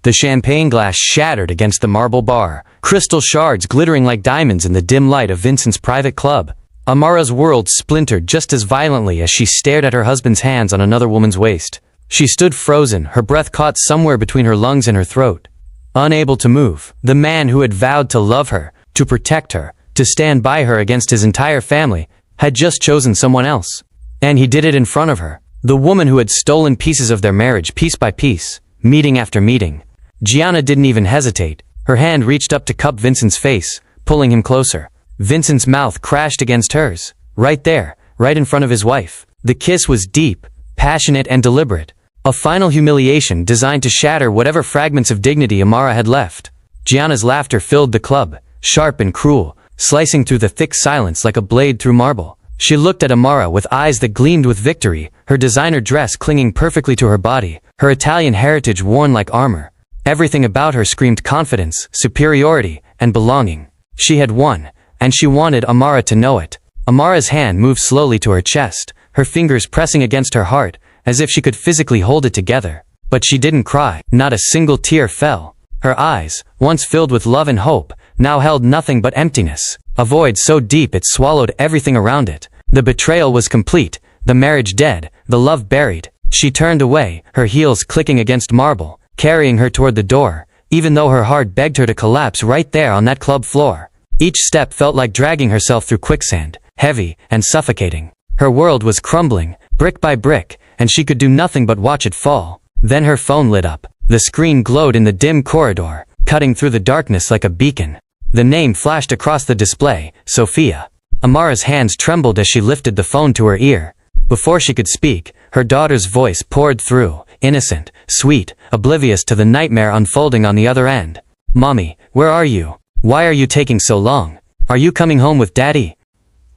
The champagne glass shattered against the marble bar, crystal shards glittering like diamonds in the dim light of Vincent's private club. Amara's world splintered just as violently as she stared at her husband's hands on another woman's waist. She stood frozen, her breath caught somewhere between her lungs and her throat. Unable to move, the man who had vowed to love her, to protect her, to stand by her against his entire family, had just chosen someone else. And he did it in front of her. The woman who had stolen pieces of their marriage piece by piece, meeting after meeting. Gianna didn't even hesitate. Her hand reached up to cup Vincent's face, pulling him closer. Vincent's mouth crashed against hers, right there, right in front of his wife. The kiss was deep, passionate and deliberate. A final humiliation designed to shatter whatever fragments of dignity Amara had left. Gianna's laughter filled the club, sharp and cruel, slicing through the thick silence like a blade through marble. She looked at Amara with eyes that gleamed with victory, her designer dress clinging perfectly to her body, her Italian heritage worn like armor. Everything about her screamed confidence, superiority, and belonging. She had won, and she wanted Amara to know it. Amara's hand moved slowly to her chest, her fingers pressing against her heart, as if she could physically hold it together. But she didn't cry, not a single tear fell. Her eyes, once filled with love and hope, now held nothing but emptiness, a void so deep it swallowed everything around it. The betrayal was complete, the marriage dead, the love buried. She turned away, her heels clicking against marble, carrying her toward the door, even though her heart begged her to collapse right there on that club floor. Each step felt like dragging herself through quicksand, heavy and suffocating. Her world was crumbling, brick by brick, and she could do nothing but watch it fall. Then her phone lit up. The screen glowed in the dim corridor, cutting through the darkness like a beacon. The name flashed across the display, Sophia. Amara's hands trembled as she lifted the phone to her ear. Before she could speak, her daughter's voice poured through, innocent, sweet, oblivious to the nightmare unfolding on the other end. "Mommy, where are you? Why are you taking so long? Are you coming home with Daddy?"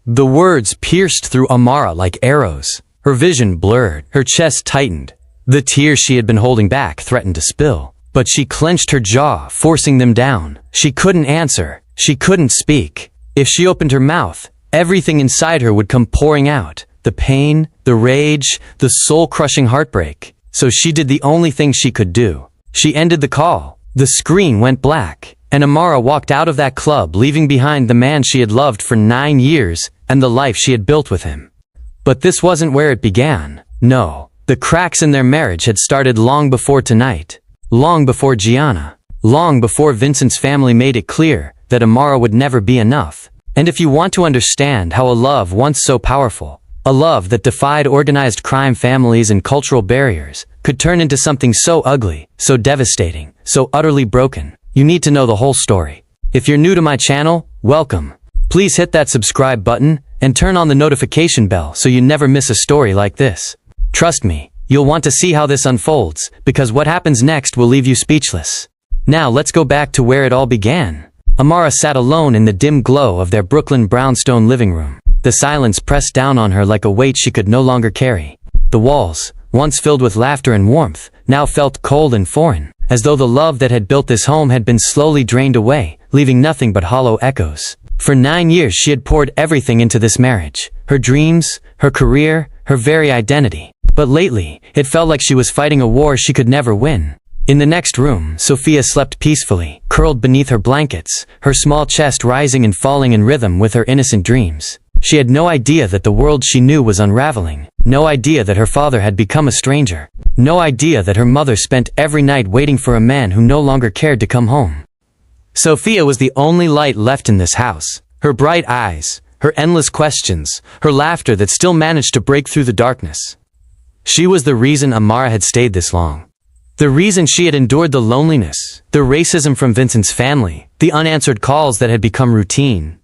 The words pierced through Amara like arrows. Her vision blurred, her chest tightened. The tears she had been holding back threatened to spill, but she clenched her jaw, forcing them down. She couldn't answer. She couldn't speak. If she opened her mouth, everything inside her would come pouring out. The pain, the rage, the soul-crushing heartbreak. So she did the only thing she could do. She ended the call. The screen went black, and Amara walked out of that club, leaving behind the man she had loved for 9 years and the life she had built with him. But this wasn't where it began. No, the cracks in their marriage had started long before tonight. Long before Gianna. Long before Vincent's family made it clear that Amara would never be enough. And if you want to understand how a love once so powerful, a love that defied organized crime families and cultural barriers, could turn into something so ugly, so devastating, so utterly broken, you need to know the whole story. If you're new to my channel, welcome. Please hit that subscribe button and turn on the notification bell so you never miss a story like this. Trust me, you'll want to see how this unfolds, because what happens next will leave you speechless. Now let's go back to where it all began. Amara sat alone in the dim glow of their Brooklyn brownstone living room. The silence pressed down on her like a weight she could no longer carry. The walls, once filled with laughter and warmth, now felt cold and foreign, as though the love that had built this home had been slowly drained away, leaving nothing but hollow echoes. For 9 years she had poured everything into this marriage. Her dreams, her career, her very identity. But lately, it felt like she was fighting a war she could never win. In the next room, Sophia slept peacefully, curled beneath her blankets, her small chest rising and falling in rhythm with her innocent dreams. She had no idea that the world she knew was unraveling. No idea that her father had become a stranger. No idea that her mother spent every night waiting for a man who no longer cared to come home. Sophia was the only light left in this house. Her bright eyes, her endless questions, her laughter that still managed to break through the darkness. She was the reason Amara had stayed this long. The reason she had endured the loneliness, the racism from Vincent's family, the unanswered calls that had become routine.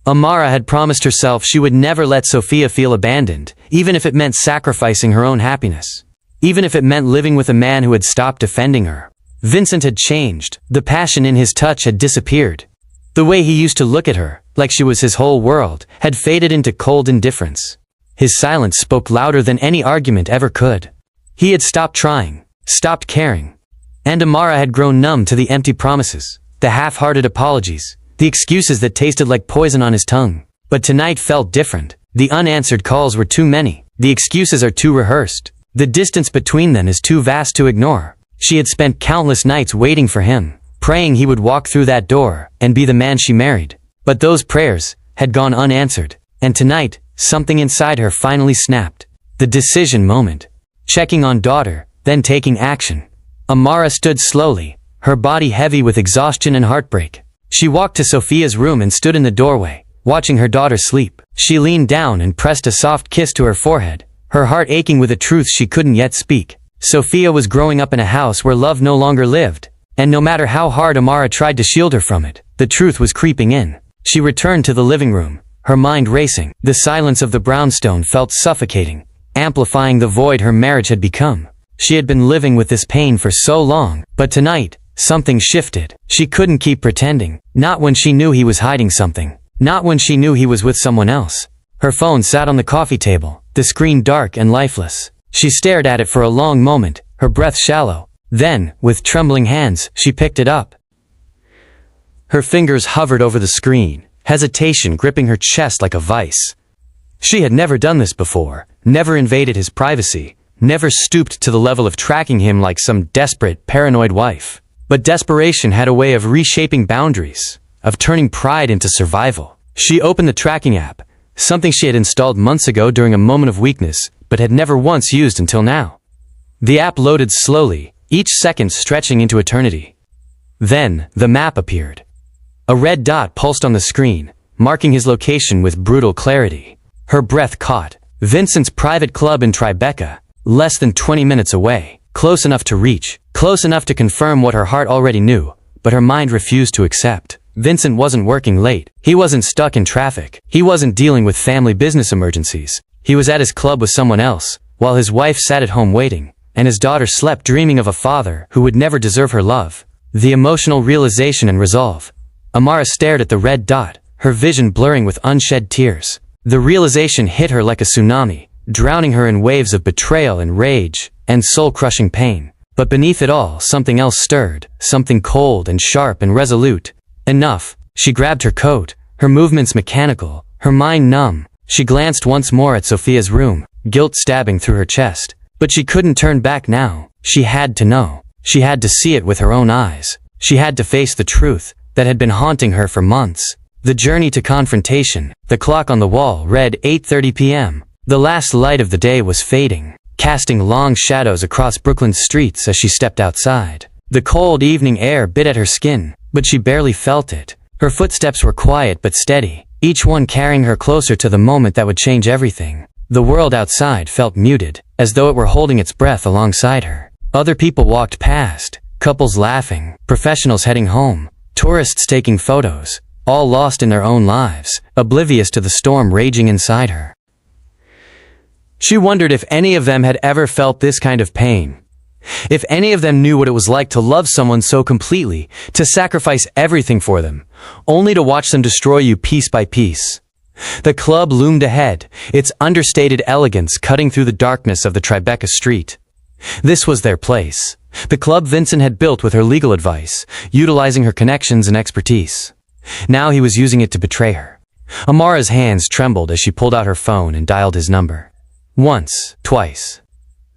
Amara had promised herself she would never let Sophia feel abandoned, even if it meant sacrificing her own happiness. Even if it meant living with a man who had stopped defending her. Vincent had changed. The passion in his touch had disappeared. The way he used to look at her, like she was his whole world, had faded into cold indifference. His silence spoke louder than any argument ever could. He had stopped trying, stopped caring. And Amara had grown numb to the empty promises, the half-hearted apologies, the excuses that tasted like poison on his tongue. But tonight felt different. The unanswered calls were too many. The excuses are too rehearsed. The distance between them is too vast to ignore. She had spent countless nights waiting for him, praying he would walk through that door and be the man she married. But those prayers had gone unanswered, and tonight, something inside her finally snapped. The decision moment. Checking on daughter, then taking action. Amara stood slowly, her body heavy with exhaustion and heartbreak. She walked to Sophia's room and stood in the doorway, watching her daughter sleep. She leaned down and pressed a soft kiss to her forehead, her heart aching with a truth she couldn't yet speak. Sophia was growing up in a house where love no longer lived, and no matter how hard Amara tried to shield her from it, the truth was creeping in. She returned to the living room, her mind racing. The silence of the brownstone felt suffocating, amplifying the void her marriage had become. She had been living with this pain for so long, but tonight, something shifted. She couldn't keep pretending, not when she knew he was hiding something, not when she knew he was with someone else. Her phone sat on the coffee table, the screen dark and lifeless. She stared at it for a long moment, her breath shallow. Then, with trembling hands, she picked it up. Her fingers hovered over the screen, hesitation gripping her chest like a vice. She had never done this before, never invaded his privacy, never stooped to the level of tracking him like some desperate, paranoid wife. But desperation had a way of reshaping boundaries, of turning pride into survival. She opened the tracking app, something she had installed months ago during a moment of weakness, but had never once used until now. The app loaded slowly, each second stretching into eternity. Then, the map appeared. A red dot pulsed on the screen, marking his location with brutal clarity. Her breath caught. Vincent's private club in Tribeca, less than 20 minutes away, close enough to reach, close enough to confirm what her heart already knew, but her mind refused to accept. Vincent wasn't working late. He wasn't stuck in traffic. He wasn't dealing with family business emergencies. He was at his club with someone else, while his wife sat at home waiting, and his daughter slept dreaming of a father who would never deserve her love. The emotional realization and resolve. Amara stared at the red dot, her vision blurring with unshed tears. The realization hit her like a tsunami, drowning her in waves of betrayal and rage, and soul-crushing pain. But beneath it all, something else stirred, something cold and sharp and resolute. Enough. She grabbed her coat, her movements mechanical, her mind numb. She glanced once more at Sophia's room, guilt stabbing through her chest. But she couldn't turn back now. She had to know. She had to see it with her own eyes. She had to face the truth that had been haunting her for months. The journey to confrontation. The clock on the wall read 8:30 p.m. The last light of the day was fading, casting long shadows across Brooklyn's streets as she stepped outside. The cold evening air bit at her skin, but she barely felt it. Her footsteps were quiet but steady, each one carrying her closer to the moment that would change everything. The world outside felt muted, as though it were holding its breath alongside her. Other people walked past, couples laughing, professionals heading home, tourists taking photos, all lost in their own lives, oblivious to the storm raging inside her. She wondered if any of them had ever felt this kind of pain. If any of them knew what it was like to love someone so completely, to sacrifice everything for them, only to watch them destroy you piece by piece. The club loomed ahead, its understated elegance cutting through the darkness of the Tribeca street. This was their place. The club Vincent had built with her legal advice, utilizing her connections and expertise. Now he was using it to betray her. Amara's hands trembled as she pulled out her phone and dialed his number. Once, twice,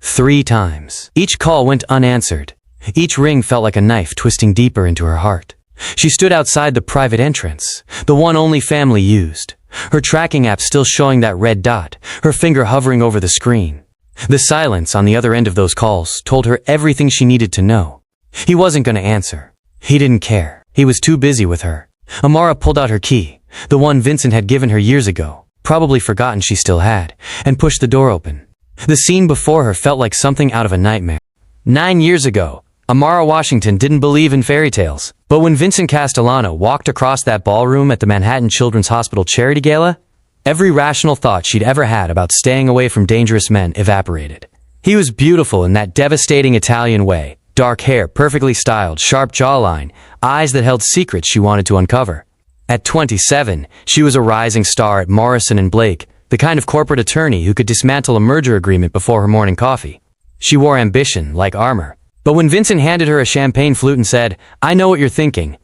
3 times. Each call went unanswered. Each ring felt like a knife twisting deeper into her heart. She stood outside the private entrance, the one only family used. Her tracking app still showing that red dot, her finger hovering over the screen. The silence on the other end of those calls told her everything she needed to know. He wasn't going to answer. He didn't care. He was too busy with her. Amara pulled out her key, the one Vincent had given her years ago, probably forgotten she still had, and pushed the door open. The scene before her felt like something out of a nightmare. 9 years ago, Amara Washington didn't believe in fairy tales, but when Vincent Castellano walked across that ballroom at the Manhattan Children's Hospital Charity Gala, every rational thought she'd ever had about staying away from dangerous men evaporated. He was beautiful in that devastating Italian way, dark hair, perfectly styled, sharp jawline, eyes that held secrets she wanted to uncover. At 27, she was a rising star at Morrison and Blake, the kind of corporate attorney who could dismantle a merger agreement before her morning coffee. She wore ambition like armor. But when Vincent handed her a champagne flute and said, "I know what you're thinking,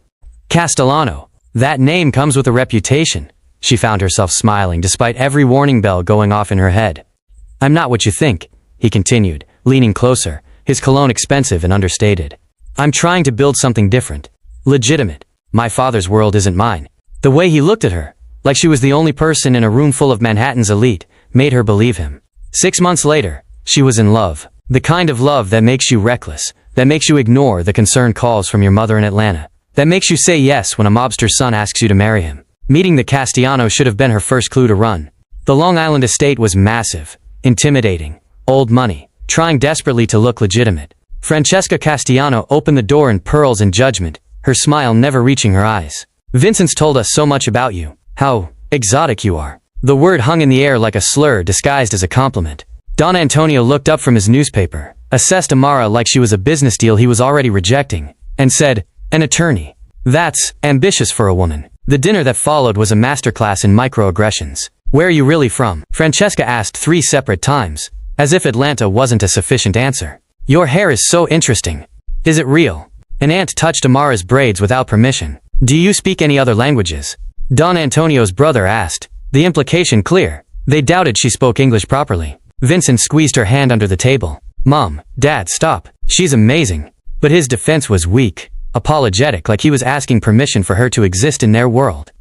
Castellano, that name comes with a reputation," she found herself smiling despite every warning bell going off in her head. "I'm not what you think," he continued, leaning closer, his cologne expensive and understated. I'm trying to build something different. Legitimate. My father's world isn't mine. The way he looked at her, like she was the only person in a room full of Manhattan's elite, made her believe him. 6 months later, she was in love. The kind of love that makes you reckless, that makes you ignore the concerned calls from your mother in Atlanta, that makes you say yes when a mobster's son asks you to marry him. Meeting the Castellanos should have been her first clue to run. The Long Island estate was massive, intimidating, old money, trying desperately to look legitimate. Francesca Castellano opened the door in pearls and judgment, her smile never reaching her eyes. Vincent's told us so much about you, how exotic you are. The word hung in the air like a slur disguised as a compliment. Don Antonio looked up from his newspaper, assessed Amara like she was a business deal he was already rejecting, and said, "An attorney. That's ambitious for a woman." The dinner that followed was a masterclass in microaggressions. "Where are you really from?" Francesca asked 3 separate times, as if Atlanta wasn't a sufficient answer. "Your hair is so interesting. Is it real?" An aunt touched Amara's braids without permission. "Do you speak any other languages?" Don Antonio's brother asked, the implication clear. They doubted she spoke English properly. Vincent squeezed her hand under the table. "Mom, Dad, stop. She's amazing." But his defense was weak, apologetic, like he was asking permission for her to exist in their world.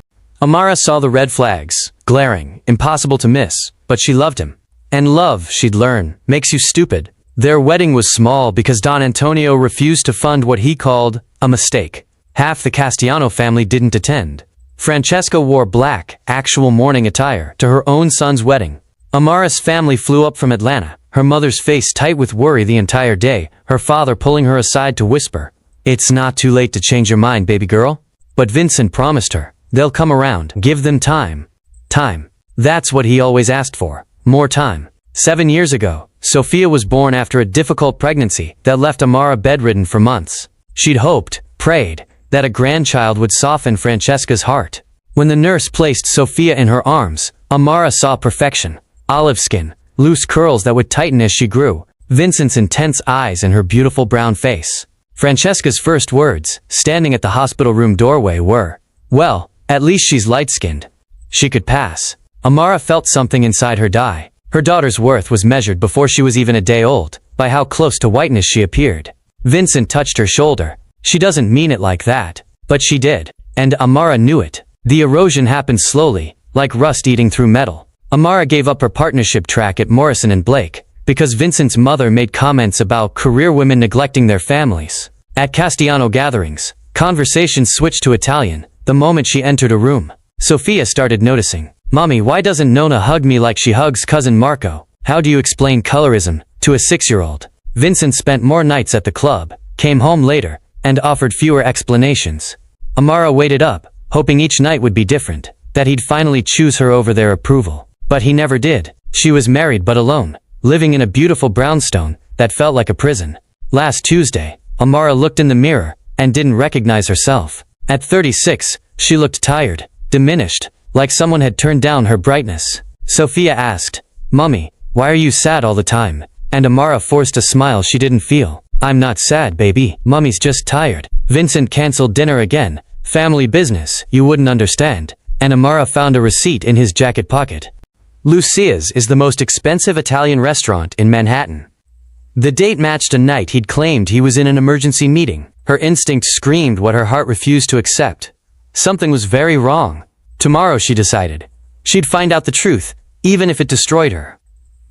Amara saw the red flags, glaring, impossible to miss, but she loved him. And love, she'd learn, makes you stupid. Their wedding was small because Don Antonio refused to fund what he called a mistake. Half the Castellano family didn't attend. Francesca wore black, actual mourning attire to her own son's wedding. Amara's family flew up from Atlanta, her mother's face tight with worry the entire day, her father pulling her aside to whisper, "It's not too late to change your mind, baby girl." But Vincent promised her, they'll come around, give them time. Time. That's what he always asked for. More time. 7 years ago, Sophia was born after a difficult pregnancy that left Amara bedridden for months. She'd hoped, prayed, that a grandchild would soften Francesca's heart. When the nurse placed Sophia in her arms, Amara saw perfection. Olive skin, loose curls that would tighten as she grew, Vincent's intense eyes and her beautiful brown face. Francesca's first words, standing at the hospital room doorway, were, "Well, at least she's light-skinned. She could pass." Amara felt something inside her die. Her daughter's worth was measured before she was even a day old, by how close to whiteness she appeared. Vincent touched her shoulder. "She doesn't mean it like that." But she did. And Amara knew it. The erosion happened slowly, like rust eating through metal. Amara gave up her partnership track at Morrison and Blake, because Vincent's mother made comments about career women neglecting their families. At Castellano gatherings, conversations switched to Italian, the moment she entered a room. Sophia started noticing. "Mommy, why doesn't Nona hug me like she hugs cousin Marco? How do you explain colorism to a 6-year-old? Vincent spent more nights at the club, came home later, and offered fewer explanations. Amara waited up, hoping each night would be different, that he'd finally choose her over their approval. But he never did. She was married but alone, living in a beautiful brownstone that felt like a prison. Last Tuesday, Amara looked in the mirror and didn't recognize herself. At 36, she looked tired, diminished, like someone had turned down her brightness. Sophia asked, "Mommy, why are you sad all the time?" And Amara forced a smile she didn't feel. "I'm not sad, baby. Mommy's just tired." Vincent canceled dinner again. Family business, you wouldn't understand. And Amara found a receipt in his jacket pocket. Lucia's is the most expensive Italian restaurant in Manhattan. The date matched a night he'd claimed he was in an emergency meeting. Her instinct screamed what her heart refused to accept. Something was very wrong. Tomorrow, she decided, she'd find out the truth, even if it destroyed her.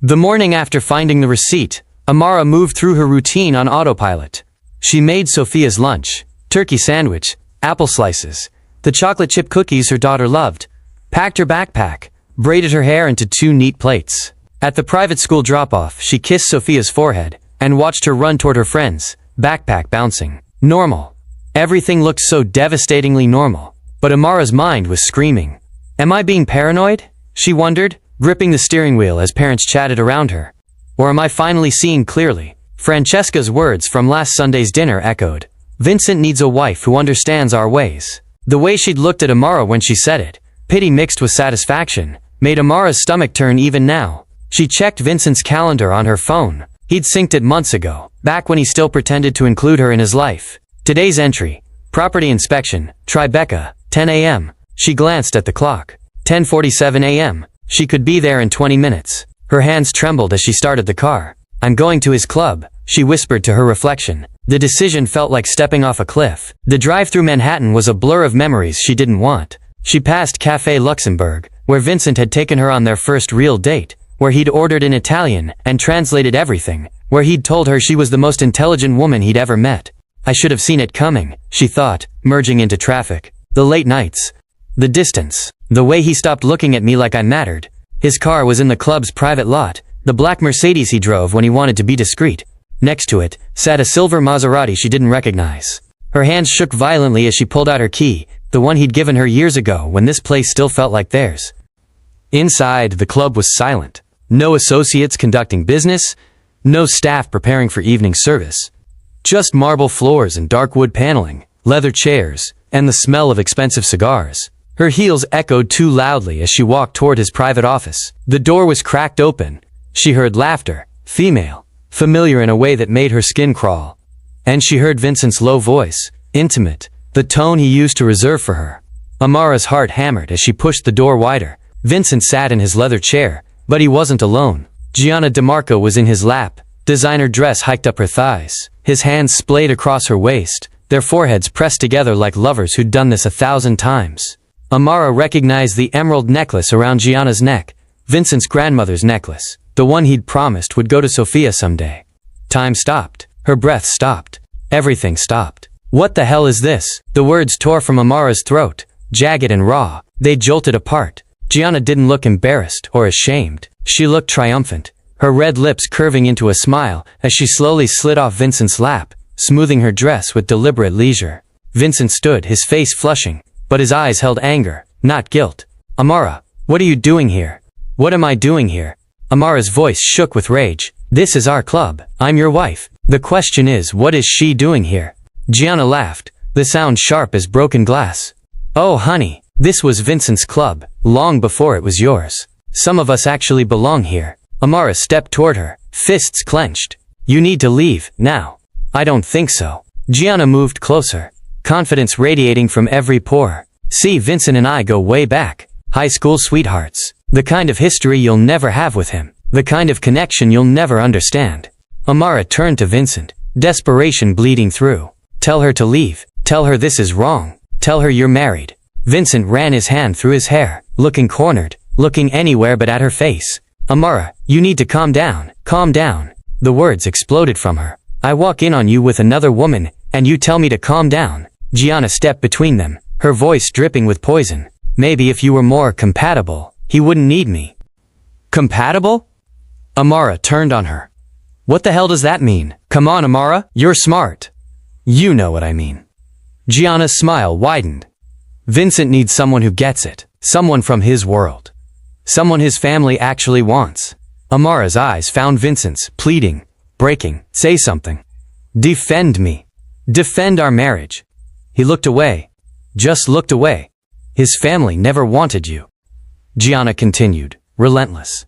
The morning after finding the receipt, Amara moved through her routine on autopilot. She made Sophia's lunch, turkey sandwich, apple slices, the chocolate chip cookies her daughter loved, packed her backpack, braided her hair into 2 neat plates. At the private school drop-off, she kissed Sophia's forehead and watched her run toward her friends, backpack bouncing. Normal. Everything looked so devastatingly normal. But Amara's mind was screaming. Am I being paranoid? She wondered, gripping the steering wheel as parents chatted around her. Or am I finally seeing clearly? Francesca's words from last Sunday's dinner echoed. Vincent needs a wife who understands our ways. The way she'd looked at Amara when she said it, pity mixed with satisfaction, made Amara's stomach turn even now. She checked Vincent's calendar on her phone. He'd synced it months ago, back when he still pretended to include her in his life. Today's entry, property inspection, Tribeca, 10 a.m. She glanced at the clock. 10:47 a.m. She could be there in 20 minutes. Her hands trembled as she started the car. "I'm going to his club," she whispered to her reflection. The decision felt like stepping off a cliff. The drive through Manhattan was a blur of memories she didn't want. She passed Café Luxembourg, where Vincent had taken her on their first real date, where he'd ordered in Italian and translated everything, where he'd told her she was the most intelligent woman he'd ever met. I should have seen it coming, she thought, merging into traffic. The late nights. The distance. The way he stopped looking at me like I mattered. His car was in the club's private lot, the black Mercedes he drove when he wanted to be discreet. Next to it sat a silver Maserati she didn't recognize. Her hands shook violently as she pulled out her key, the one he'd given her years ago when this place still felt like theirs. Inside, the club was silent. No associates conducting business, no staff preparing for evening service. Just marble floors and dark wood paneling, leather chairs, and the smell of expensive cigars. Her heels echoed too loudly as she walked toward his private office. The door was cracked open. She heard laughter, female, familiar in a way that made her skin crawl. And she heard Vincent's low voice, intimate, the tone he used to reserve for her. Amara's heart hammered as she pushed the door wider. Vincent sat in his leather chair, but he wasn't alone. Gianna DeMarco was in his lap, designer dress hiked up her thighs, his hands splayed across her waist, their foreheads pressed together like lovers who'd done this 1,000 times. Amara recognized the emerald necklace around Gianna's neck, Vincent's grandmother's necklace, the one he'd promised would go to Sofia someday. Time stopped. Her breath stopped. Everything stopped. What the hell is this? The words tore from Amara's throat, jagged and raw. They jolted apart. Gianna didn't look embarrassed or ashamed. She looked triumphant, her red lips curving into a smile as she slowly slid off Vincent's lap, smoothing her dress with deliberate leisure. Vincent stood, his face flushing, but his eyes held anger, not guilt. "Amara, what are you doing here?" "What am I doing here?" Amara's voice shook with rage. "This is our club. I'm your wife. The question is, what is she doing here?" Gianna laughed, the sound sharp as broken glass. "Oh honey, this was Vincent's club, long before it was yours. Some of us actually belong here." Amara stepped toward her, fists clenched. "You need to leave, now." "I don't think so." Gianna moved closer, confidence radiating from every pore. "See, Vincent and I go way back. High school sweethearts. The kind of history you'll never have with him. The kind of connection you'll never understand." Amara turned to Vincent, desperation bleeding through. "Tell her to leave. Tell her this is wrong. Tell her you're married." Vincent ran his hand through his hair, looking cornered, looking anywhere but at her face. "Amara, you need to calm down. Calm down." The words exploded from her. "I walk in on you with another woman, and you tell me to calm down." Gianna stepped between them, her voice dripping with poison. "Maybe if you were more compatible, he wouldn't need me." "Compatible?" Amara turned on her. "What the hell does that mean? Come on, Amara, you're smart." "You know what I mean." Gianna's smile widened. Vincent needs someone who gets it, someone from his world, someone his family actually wants. Amara's eyes found Vincent's, pleading, breaking. "Say something. Defend me. Defend our marriage." He looked away. Just looked away. "His family never wanted you." Gianna continued, relentless.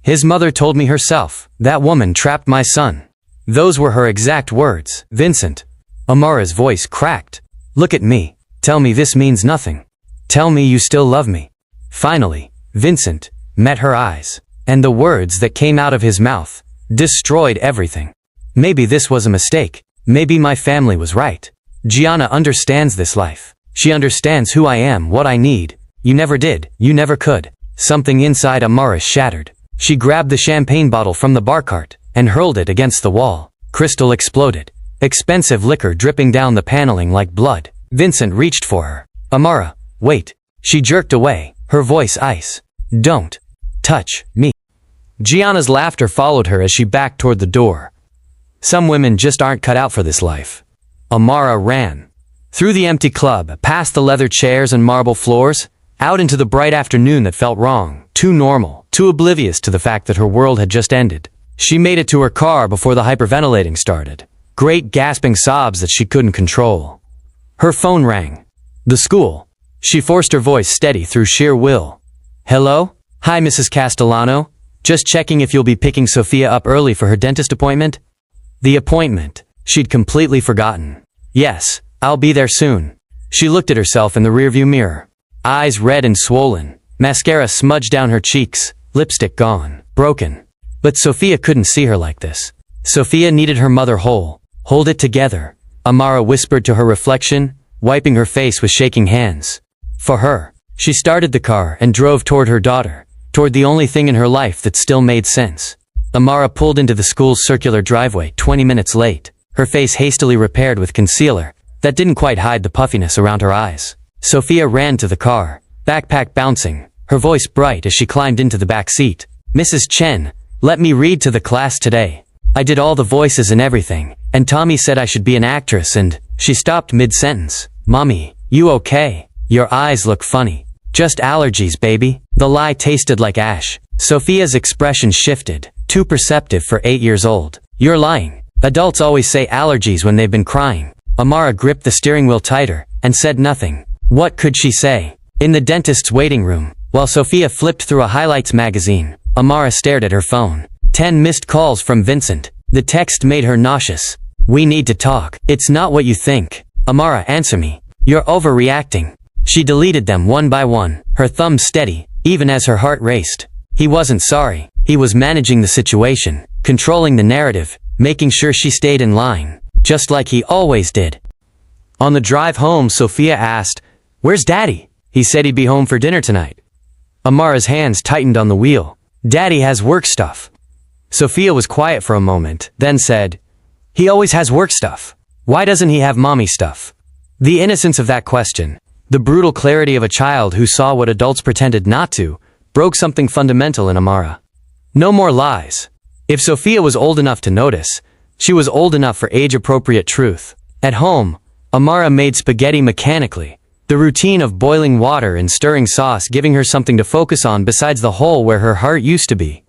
"His mother told me herself. That woman trapped my son." Those were her exact words. "Vincent." Amara's voice cracked. "Look at me. Tell me this means nothing. Tell me you still love me." Finally, Vincent met her eyes, and the words that came out of his mouth destroyed everything. "Maybe this was a mistake. Maybe my family was right. Gianna understands this life. She understands who I am, what I need. You never did. You never could." Something inside Amara shattered. She grabbed the champagne bottle from the bar cart and hurled it against the wall. Crystal exploded, expensive liquor dripping down the paneling like blood. Vincent reached for her. "Amara, wait." She jerked away, her voice ice. "Don't touch me." Gianna's laughter followed her as she backed toward the door. Some women just aren't cut out for this life. Amara ran. Through the empty club, past the leather chairs and marble floors, out into the bright afternoon that felt wrong, too normal, too oblivious to the fact that her world had just ended. She made it to her car before the hyperventilating started. Great gasping sobs that she couldn't control. Her phone rang. The school. She forced her voice steady through sheer will. "Hello? Hi, Mrs. Castellano. Just checking if you'll be picking Sofia up early for her dentist appointment." The appointment. She'd completely forgotten. "Yes, I'll be there soon." She looked at herself in the rearview mirror. Eyes red and swollen, mascara smudged down her cheeks, lipstick gone, broken. But Sofia couldn't see her like this. Sophia needed her mother whole. Hold it together, Amara whispered to her reflection, wiping her face with shaking hands. For her. She started the car and drove toward her daughter, toward the only thing in her life that still made sense. Amara pulled into the school's circular driveway 20 minutes late, her face hastily repaired with concealer that didn't quite hide the puffiness around her eyes. Sophia ran to the car, backpack bouncing, her voice bright as she climbed into the back seat. Mrs. Chen, let me read to the class today. I did all the voices and everything, and Tommy said I should be an actress and… She stopped mid-sentence. Mommy, you okay? Your eyes look funny. Just allergies, baby. The lie tasted like ash. Sophia's expression shifted, too perceptive for 8 years old. You're lying. Adults always say allergies when they've been crying. Amara gripped the steering wheel tighter, and said nothing. What could she say? In the dentist's waiting room, while Sophia flipped through a highlights magazine, Amara stared at her phone. 10 missed calls from Vincent. The text made her nauseous. We need to talk. It's not what you think. Amara, answer me. You're overreacting. She deleted them one by one, her thumb steady, even as her heart raced. He wasn't sorry. He was managing the situation, controlling the narrative, making sure she stayed in line, just like he always did. On the drive home, Sophia asked, "Where's Daddy?" He said he'd be home for dinner tonight. Amara's hands tightened on the wheel. Daddy has work stuff. Sophia was quiet for a moment, then said, "He always has work stuff. Why doesn't he have mommy stuff?" The innocence of that question, the brutal clarity of a child who saw what adults pretended not to, broke something fundamental in Amara. No more lies. If Sophia was old enough to notice, she was old enough for age-appropriate truth. At home, Amara made spaghetti mechanically, the routine of boiling water and stirring sauce giving her something to focus on besides the hole where her heart used to be.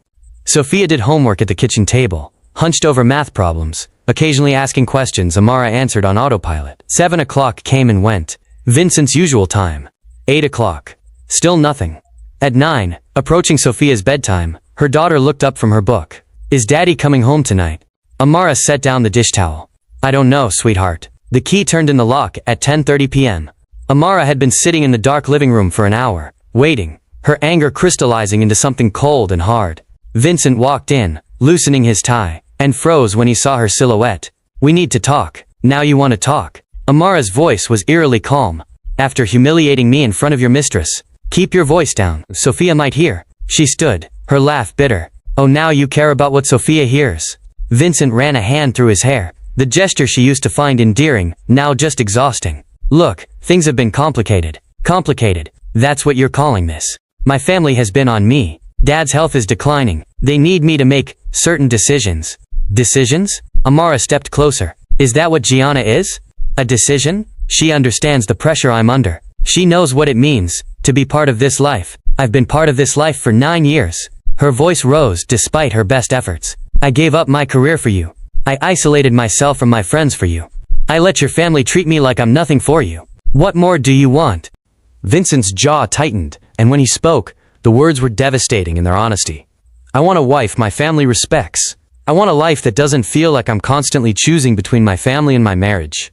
Sophia did homework at the kitchen table, hunched over math problems, occasionally asking questions Amara answered on autopilot. 7 o'clock came and went. Vincent's usual time. 8 o'clock. Still nothing. At 9, approaching Sophia's bedtime, her daughter looked up from her book. Is Daddy coming home tonight? Amara set down the dish towel. I don't know, sweetheart. The key turned in the lock at 10:30 p.m. Amara had been sitting in the dark living room for an hour, waiting, her anger crystallizing into something cold and hard. Vincent walked in, loosening his tie, and froze when he saw her silhouette. We need to talk. Now you want to talk. Amara's voice was eerily calm. After humiliating me in front of your mistress, keep your voice down. Sophia might hear. She stood, her laugh bitter. Oh, now you care about what Sophia hears. Vincent ran a hand through his hair, the gesture she used to find endearing, now just exhausting. Look, things have been complicated. Complicated. That's what you're calling this. My family has been on me. Dad's health is declining. They need me to make certain decisions. Decisions? Amara stepped closer. Is that what Gianna is? A decision? She understands the pressure I'm under. She knows what it means to be part of this life. I've been part of this life for 9 years. Her voice rose despite her best efforts. I gave up my career for you. I isolated myself from my friends for you. I let your family treat me like I'm nothing for you. What more do you want? Vincent's jaw tightened, and when he spoke, the words were devastating in their honesty. I want a wife my family respects. I want a life that doesn't feel like I'm constantly choosing between my family and my marriage.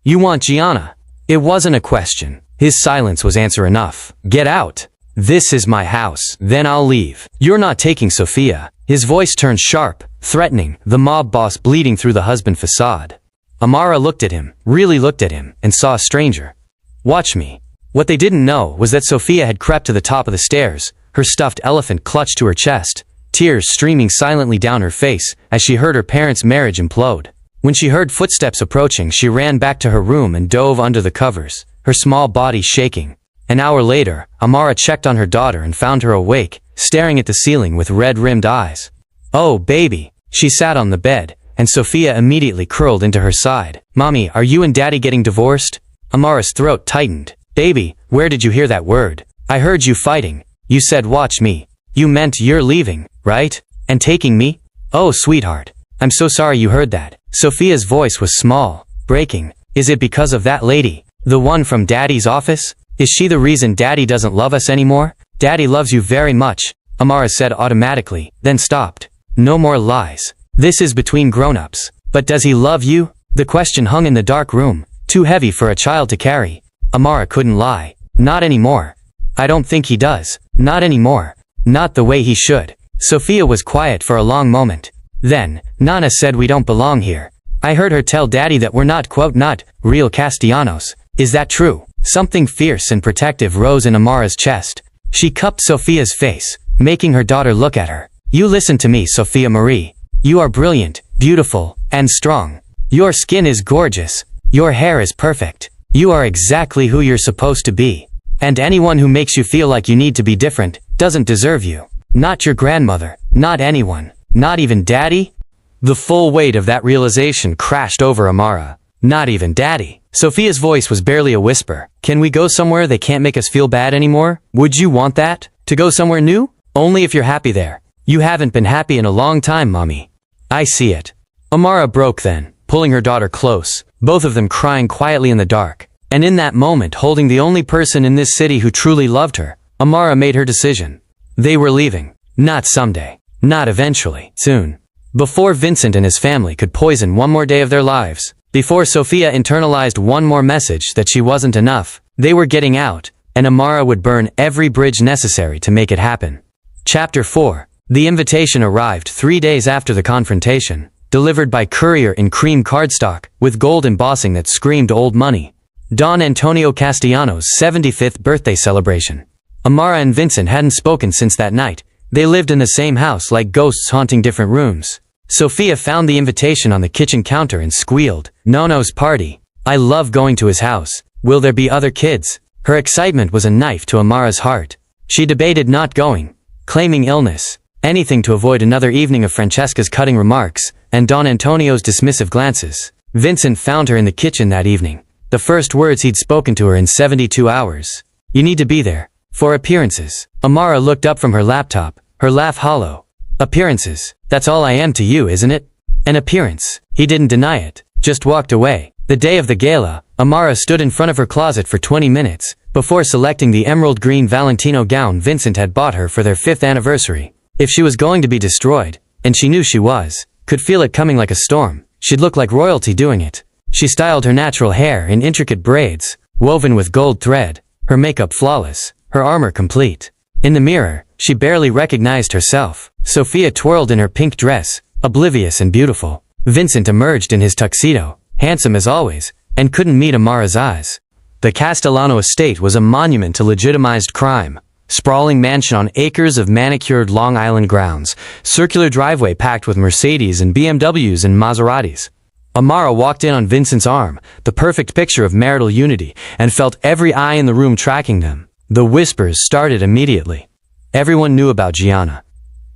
You want Gianna. It wasn't a question. His silence was answer enough. Get out. This is my house. Then I'll leave. You're not taking Sophia. His voice turned sharp, threatening, the mob boss bleeding through the husband facade. Amara looked at him, really looked at him, and saw a stranger. Watch me. What they didn't know was that Sophia had crept to the top of the stairs, her stuffed elephant clutched to her chest, tears streaming silently down her face as she heard her parents' marriage implode. When she heard footsteps approaching, she ran back to her room and dove under the covers, her small body shaking. An hour later, Amara checked on her daughter and found her awake, staring at the ceiling with red-rimmed eyes. Oh, baby. She sat on the bed, and Sophia immediately curled into her side. Mommy, are you and Daddy getting divorced? Amara's throat tightened. Baby, where did you hear that word? I heard you fighting. You said watch me. You meant you're leaving, right? And taking me? Oh, sweetheart. I'm so sorry you heard that. Sophia's voice was small, breaking. Is it because of that lady? The one from Daddy's office? Is she the reason Daddy doesn't love us anymore? Daddy loves you very much, Amara said automatically, then stopped. No more lies. This is between grown-ups. But does he love you? The question hung in the dark room, too heavy for a child to carry. Amara couldn't lie. Not anymore. I don't think he does. Not anymore. Not the way he should. Sophia was quiet for a long moment. Then, Nana said we don't belong here. I heard her tell Daddy that we're not, quote, not real Castellanos. Is that true? Something fierce and protective rose in Amara's chest. She cupped Sophia's face, making her daughter look at her. You listen to me, Sophia Marie. You are brilliant, beautiful, and strong. Your skin is gorgeous. Your hair is perfect. You are exactly who you're supposed to be. And anyone who makes you feel like you need to be different doesn't deserve you. Not your grandmother, not anyone, not even Daddy. The full weight of that realization crashed over Amara. Not even Daddy. Sophia's voice was barely a whisper. Can we go somewhere they can't make us feel bad anymore? Would you want that? To go somewhere new? Only if you're happy there. You haven't been happy in a long time, Mommy. I see it. Amara broke then, pulling her daughter close, both of them crying quietly in the dark. And in that moment, holding the only person in this city who truly loved her, Amara made her decision. They were leaving. Not someday. Not eventually. Soon. Before Vincent and his family could poison one more day of their lives. Before Sophia internalized one more message that she wasn't enough, they were getting out, and Amara would burn every bridge necessary to make it happen. Chapter 4. The invitation arrived 3 days after the confrontation, delivered by courier in cream cardstock, with gold embossing that screamed old money. Don Antonio Castellanos' 75th birthday celebration. Amara and Vincent hadn't spoken since that night. They lived in the same house like ghosts haunting different rooms. Sophia found the invitation on the kitchen counter and squealed, "Nono's party. I love going to his house. Will there be other kids?" Her excitement was a knife to Amara's heart. She debated not going, claiming illness, anything to avoid another evening of Francesca's cutting remarks, and Don Antonio's dismissive glances. Vincent found her in the kitchen that evening. The first words he'd spoken to her in 72 hours. "You need to be there. For appearances." Amara looked up from her laptop, her laugh hollow. "Appearances? That's all I am to you, isn't it?" "An appearance." He didn't deny it, just walked away. The day of the gala, Amara stood in front of her closet for 20 minutes, before selecting the emerald green Valentino gown Vincent had bought her for their 5th anniversary. If she was going to be destroyed, and she knew she was, could feel it coming like a storm, she'd look like royalty doing it. She styled her natural hair in intricate braids, woven with gold thread, her makeup flawless, her armor complete. In the mirror, she barely recognized herself. Sophia twirled in her pink dress, oblivious and beautiful. Vincent emerged in his tuxedo, handsome as always, and couldn't meet Amara's eyes. The Castellano estate was a monument to legitimized crime. Sprawling mansion on acres of manicured Long Island grounds, circular driveway packed with Mercedes and BMWs and Maseratis. Amara walked in on Vincent's arm, the perfect picture of marital unity, and felt every eye in the room tracking them. The whispers started immediately. Everyone knew about Gianna.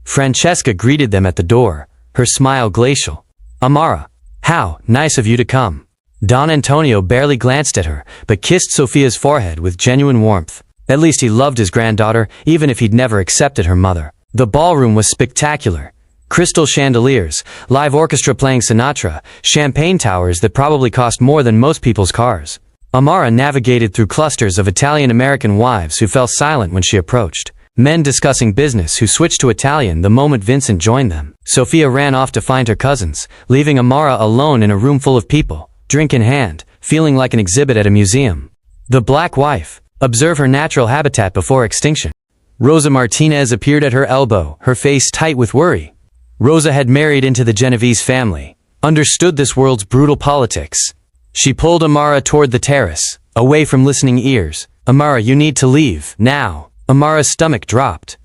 Francesca greeted them at the door, her smile glacial. "Amara, how nice of you to come." Don Antonio barely glanced at her, but kissed Sophia's forehead with genuine warmth. At least he loved his granddaughter, even if he'd never accepted her mother. The ballroom was spectacular. Crystal chandeliers, live orchestra playing Sinatra, champagne towers that probably cost more than most people's cars. Amara navigated through clusters of Italian-American wives who fell silent when she approached. Men discussing business who switched to Italian the moment Vincent joined them. Sophia ran off to find her cousins, leaving Amara alone in a room full of people, drink in hand, feeling like an exhibit at a museum. The Black Wife. Observe her natural habitat before extinction. Rosa Martinez appeared at her elbow, her face tight with worry. Rosa had married into the Genovese family, understood this world's brutal politics. She pulled Amara toward the terrace, away from listening ears. "Amara, you need to leave, now." Amara's stomach dropped.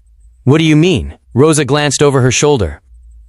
"What do you mean?" Rosa glanced over her shoulder.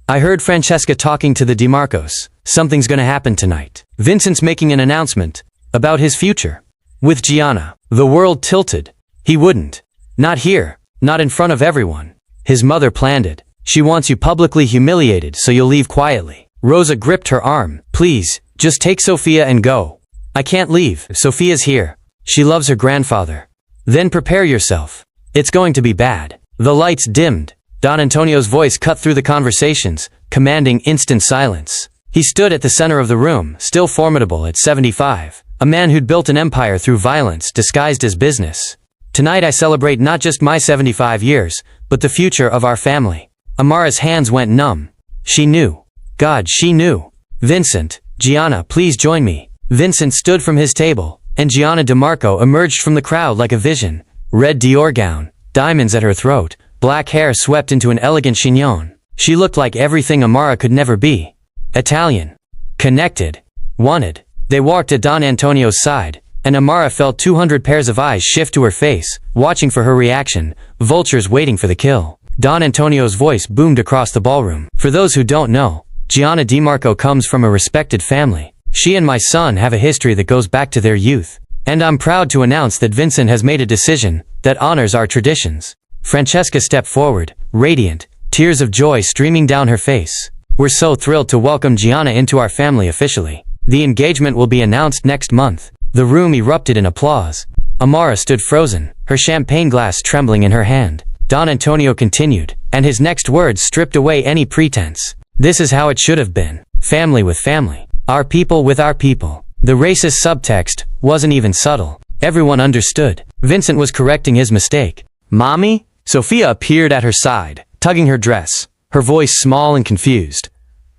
"I heard Francesca talking to the DeMarcos. Something's gonna happen tonight. Vincent's making an announcement about his future. With Gianna." The world tilted. He wouldn't. Not here. Not in front of everyone. His mother planned it. "She wants you publicly humiliated so you'll leave quietly." Rosa gripped her arm. "Please, just take Sophia and go." "I can't leave. Sophia's here. She loves her grandfather." "Then prepare yourself. It's going to be bad." The lights dimmed. Don Antonio's voice cut through the conversations, commanding instant silence. He stood at the center of the room, still formidable at 75. A man who'd built an empire through violence disguised as business. "Tonight I celebrate not just my 75 years, but the future of our family." Amara's hands went numb. She knew. God, she knew. "Vincent, Gianna, please join me." Vincent stood from his table, and Gianna DeMarco emerged from the crowd like a vision. Red Dior gown, diamonds at her throat, black hair swept into an elegant chignon. She looked like everything Amara could never be. Italian. Connected. Wanted. They walked at Don Antonio's side, and Amara felt 200 pairs of eyes shift to her face, watching for her reaction, vultures waiting for the kill. Don Antonio's voice boomed across the ballroom. For those who don't know, Gianna DiMarco comes from a respected family. She and my son have a history that goes back to their youth. And I'm proud to announce that Vincent has made a decision that honors our traditions. Francesca stepped forward, radiant, tears of joy streaming down her face. We're so thrilled to welcome Gianna into our family officially. The engagement will be announced next month. The room erupted in applause. Amara stood frozen, her champagne glass trembling in her hand. Don Antonio continued, and his next words stripped away any pretense. This is how it should have been. Family with family. Our people with our people. The racist subtext wasn't even subtle. Everyone understood. Vincent was correcting his mistake. Mommy? Sophia appeared at her side, tugging her dress, her voice small and confused.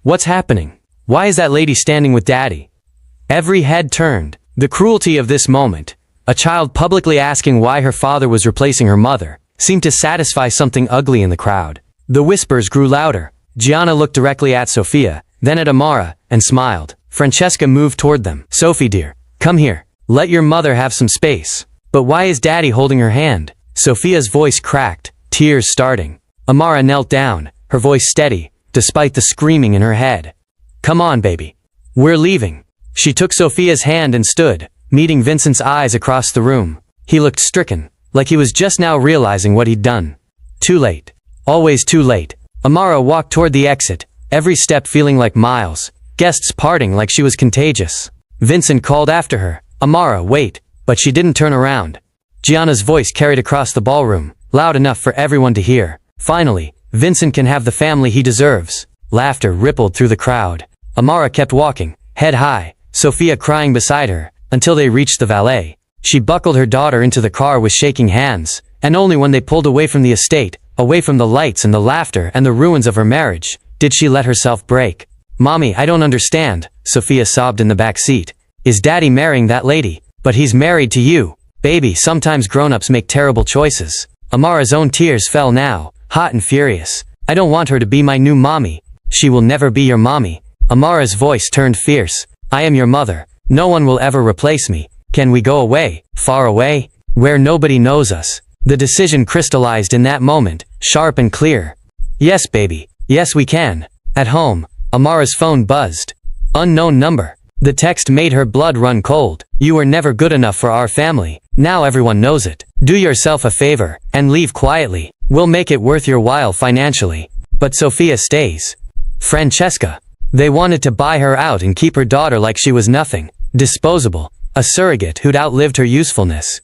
What's happening? Why is that lady standing with Daddy? Every head turned. The cruelty of this moment, a child publicly asking why her father was replacing her mother, seemed to satisfy something ugly in the crowd. The whispers grew louder. Gianna looked directly at Sophia, then at Amara, and smiled. Francesca moved toward them. Sophie dear, come here. Let your mother have some space. But why is Daddy holding her hand? Sophia's voice cracked, tears starting. Amara knelt down, her voice steady, despite the screaming in her head. Come on, baby. We're leaving. She took Sophia's hand and stood, meeting Vincent's eyes across the room. He looked stricken, like he was just now realizing what he'd done. Too late. Always too late. Amara walked toward the exit, every step feeling like miles, guests parting like she was contagious. Vincent called after her, Amara, wait, but she didn't turn around. Gianna's voice carried across the ballroom, loud enough for everyone to hear. Finally, Vincent can have the family he deserves. Laughter rippled through the crowd. Amara kept walking, head high, Sophia crying beside her, until they reached the valet. She buckled her daughter into the car with shaking hands, and only when they pulled away from the estate, away from the lights and the laughter and the ruins of her marriage, did she let herself break. Mommy, I don't understand, Sophia sobbed in the back seat. Is Daddy marrying that lady? But he's married to you. Baby, sometimes grown-ups make terrible choices. Amara's own tears fell now, hot and furious. I don't want her to be my new mommy. She will never be your mommy. Amara's voice turned fierce. I am your mother. No one will ever replace me. Can we go away, far away, where nobody knows us? The decision crystallized in that moment, sharp and clear. Yes, baby. Yes, we can. At home, Amara's phone buzzed. Unknown number. The text made her blood run cold. You were never good enough for our family. Now everyone knows it. Do yourself a favor, and leave quietly. We'll make it worth your while financially. But Sophia stays. Francesca. They wanted to buy her out and keep her daughter like she was nothing. Disposable. A surrogate who'd outlived her usefulness.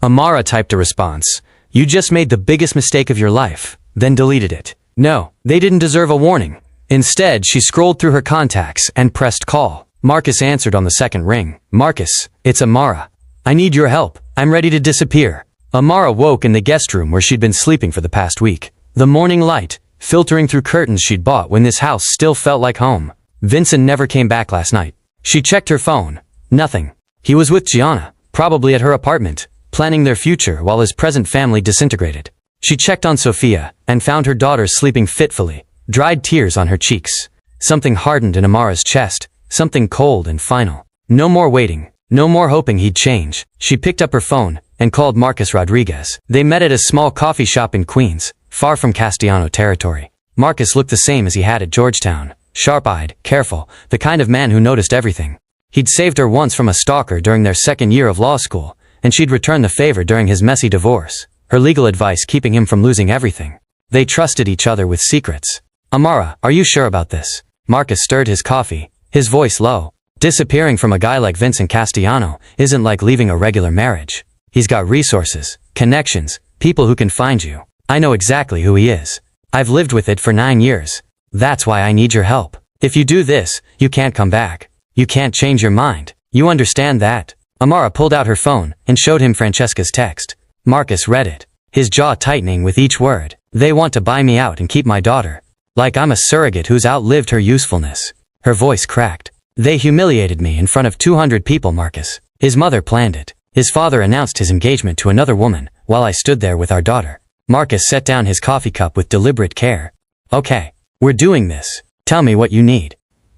Amara typed a response. You just made the biggest mistake of your life, then deleted it. No, they didn't deserve a warning. Instead, she scrolled through her contacts and pressed call. Marcus answered on the second ring. Marcus, it's Amara. I need your help. I'm ready to disappear. Amara woke in the guest room where she'd been sleeping for the past week. The morning light, filtering through curtains she'd bought when this house still felt like home. Vincent never came back last night. She checked her phone. Nothing. He was with Gianna, probably at her apartment, planning their future while his present family disintegrated. She checked on Sophia and found her daughter sleeping fitfully, dried tears on her cheeks. Something hardened in Amara's chest, something cold and final. No more waiting, no more hoping he'd change. She picked up her phone and called Marcus Rodriguez. They met at a small coffee shop in Queens, far from Castellano territory. Marcus looked the same as he had at Georgetown, sharp-eyed, careful, the kind of man who noticed everything. He'd saved her once from a stalker during their second year of law school, and she'd returned the favor during his messy divorce, her legal advice keeping him from losing everything. They trusted each other with secrets. Amara, are you sure about this? Marcus stirred his coffee, his voice low. Disappearing from a guy like Vincent Castellano isn't like leaving a regular marriage. He's got resources, connections, people who can find you. I know exactly who he is. I've lived with it for 9 years. That's why I need your help. If you do this, you can't come back. You can't change your mind. You understand that? Amara pulled out her phone and showed him Francesca's text. Marcus read it, his jaw tightening with each word. They want to buy me out and keep my daughter. Like I'm a surrogate who's outlived her usefulness. Her voice cracked. They humiliated me in front of 200 people, Marcus. His mother planned it. His father announced his engagement to another woman while I stood there with our daughter. Marcus set down his coffee cup with deliberate care. Okay, We're doing this. Tell me what you need.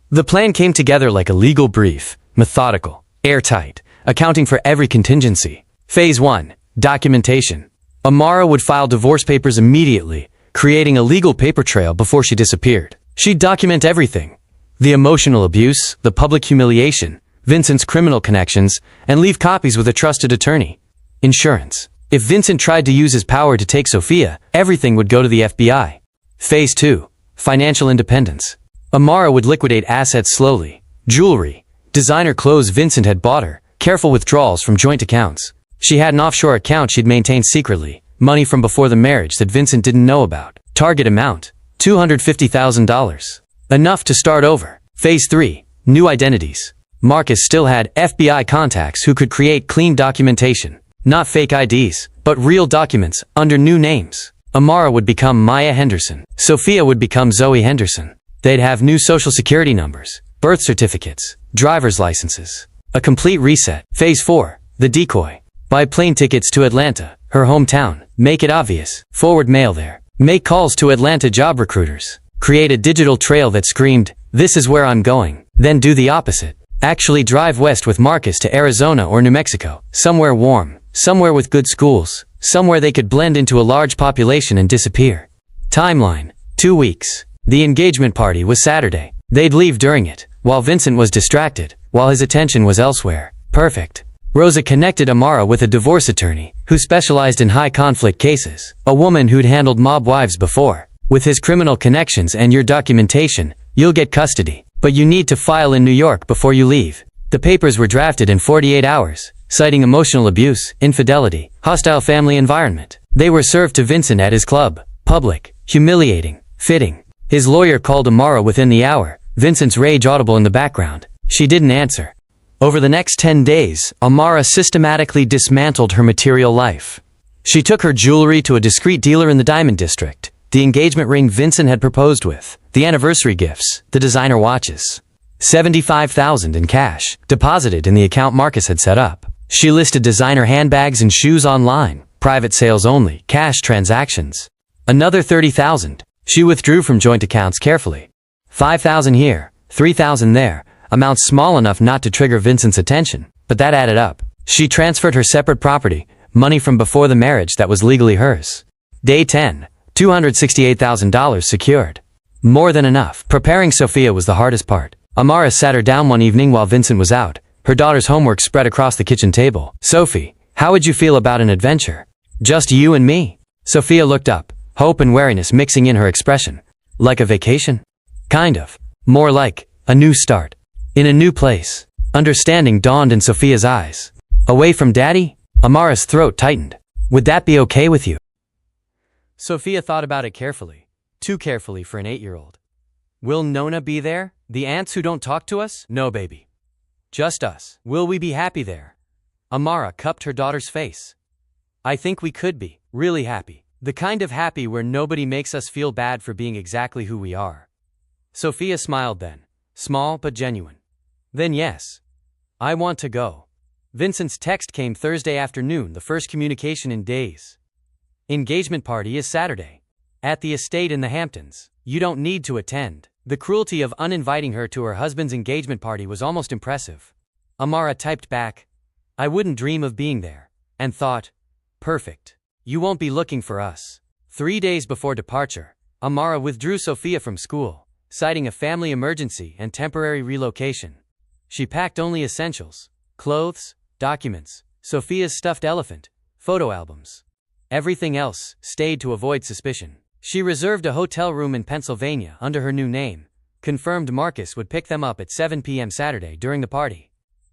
The plan came together like a legal brief, methodical, airtight, accounting for every contingency. Phase 1. Documentation. Amara would file divorce papers immediately, creating a legal paper trail before she disappeared. She'd document everything: the emotional abuse, the public humiliation, Vincent's criminal connections, and leave copies with a trusted attorney. Insurance. If Vincent tried to use his power to take Sophia, everything would go to the FBI. Phase 2. Financial independence. Amara would liquidate assets slowly: jewelry, designer clothes Vincent had bought her, careful withdrawals from joint accounts. She had an offshore account she'd maintained secretly, money from before the marriage that Vincent didn't know about. Target amount: $250,000. Enough to start over. Phase 3. New identities. Marcus still had FBI contacts who could create clean documentation. Not fake IDs, but real documents, under new names. Amara would become Maya Henderson. Sophia would become Zoe Henderson. They'd have new social security numbers, birth certificates, driver's licenses. A complete reset. Phase 4. The decoy. Buy plane tickets to Atlanta, her hometown. Make it obvious. Forward mail there. Make calls to Atlanta job recruiters. Create a digital trail that screamed, "This is where I'm going." Then do the opposite. Actually drive west with Marcus to Arizona or New Mexico, somewhere warm, somewhere with good schools, somewhere they could blend into a large population and disappear. Timeline: 2 weeks. The engagement party was Saturday. They'd leave during it, while Vincent was distracted, while his attention was elsewhere. Perfect. Rosa connected Amara with a divorce attorney who specialized in high-conflict cases, a woman who'd handled mob wives before. With his criminal connections and your documentation, you'll get custody, but you need to file in New York before you leave. The papers were drafted in 48 hours, citing emotional abuse, infidelity, hostile family environment. They were served to Vincent at his club. Public, humiliating, fitting. His lawyer called Amara within the hour, Vincent's rage audible in the background. She didn't answer. Over the next 10 days, Amara systematically dismantled her material life. She took her jewelry to a discreet dealer in the Diamond District, the engagement ring Vincent had proposed with, the anniversary gifts, the designer watches. $75,000 in cash, deposited in the account Marcus had set up. She listed designer handbags and shoes online, private sales only, cash transactions. Another $30,000. She withdrew from joint accounts carefully. $5,000 here, $3,000 there, amounts small enough not to trigger Vincent's attention, but that added up. She transferred her separate property, money from before the marriage that was legally hers. Day 10, $268,000 secured. More than enough. Preparing Sophia was the hardest part. Amara sat her down one evening while Vincent was out, her daughter's homework spread across the kitchen table. "Sophie, how would you feel about an adventure? Just you and me?" Sophia looked up, hope and wariness mixing in her expression. "Like a vacation?" "Kind of. More like a new start. In a new place." Understanding dawned in Sophia's eyes. "Away from Daddy?" Amara's throat tightened. "Would that be okay with you?" Sophia thought about it carefully. Too carefully for an 8-year-old. "Will Nona be there? The aunts who don't talk to us?" "No, baby. Just us." "Will we be happy there?" Amara cupped her daughter's face. "I think we could be. Really happy. The kind of happy where nobody makes us feel bad for being exactly who we are." Sophia smiled then. Small but genuine. "Then yes. I want to go." Vincent's text came Thursday afternoon, the first communication in days. "Engagement party is Saturday. At the estate in the Hamptons. You don't need to attend." The cruelty of uninviting her to her husband's engagement party was almost impressive. Amara typed back, "I wouldn't dream of being there," and thought, "Perfect. You won't be looking for us." 3 days before departure, Amara withdrew Sophia from school, citing a family emergency and temporary relocation. She packed only essentials: clothes, documents, Sophia's stuffed elephant, photo albums. Everything else stayed to avoid suspicion. She reserved a hotel room in Pennsylvania under her new name, confirmed Marcus would pick them up at 7 p.m. Saturday during the party.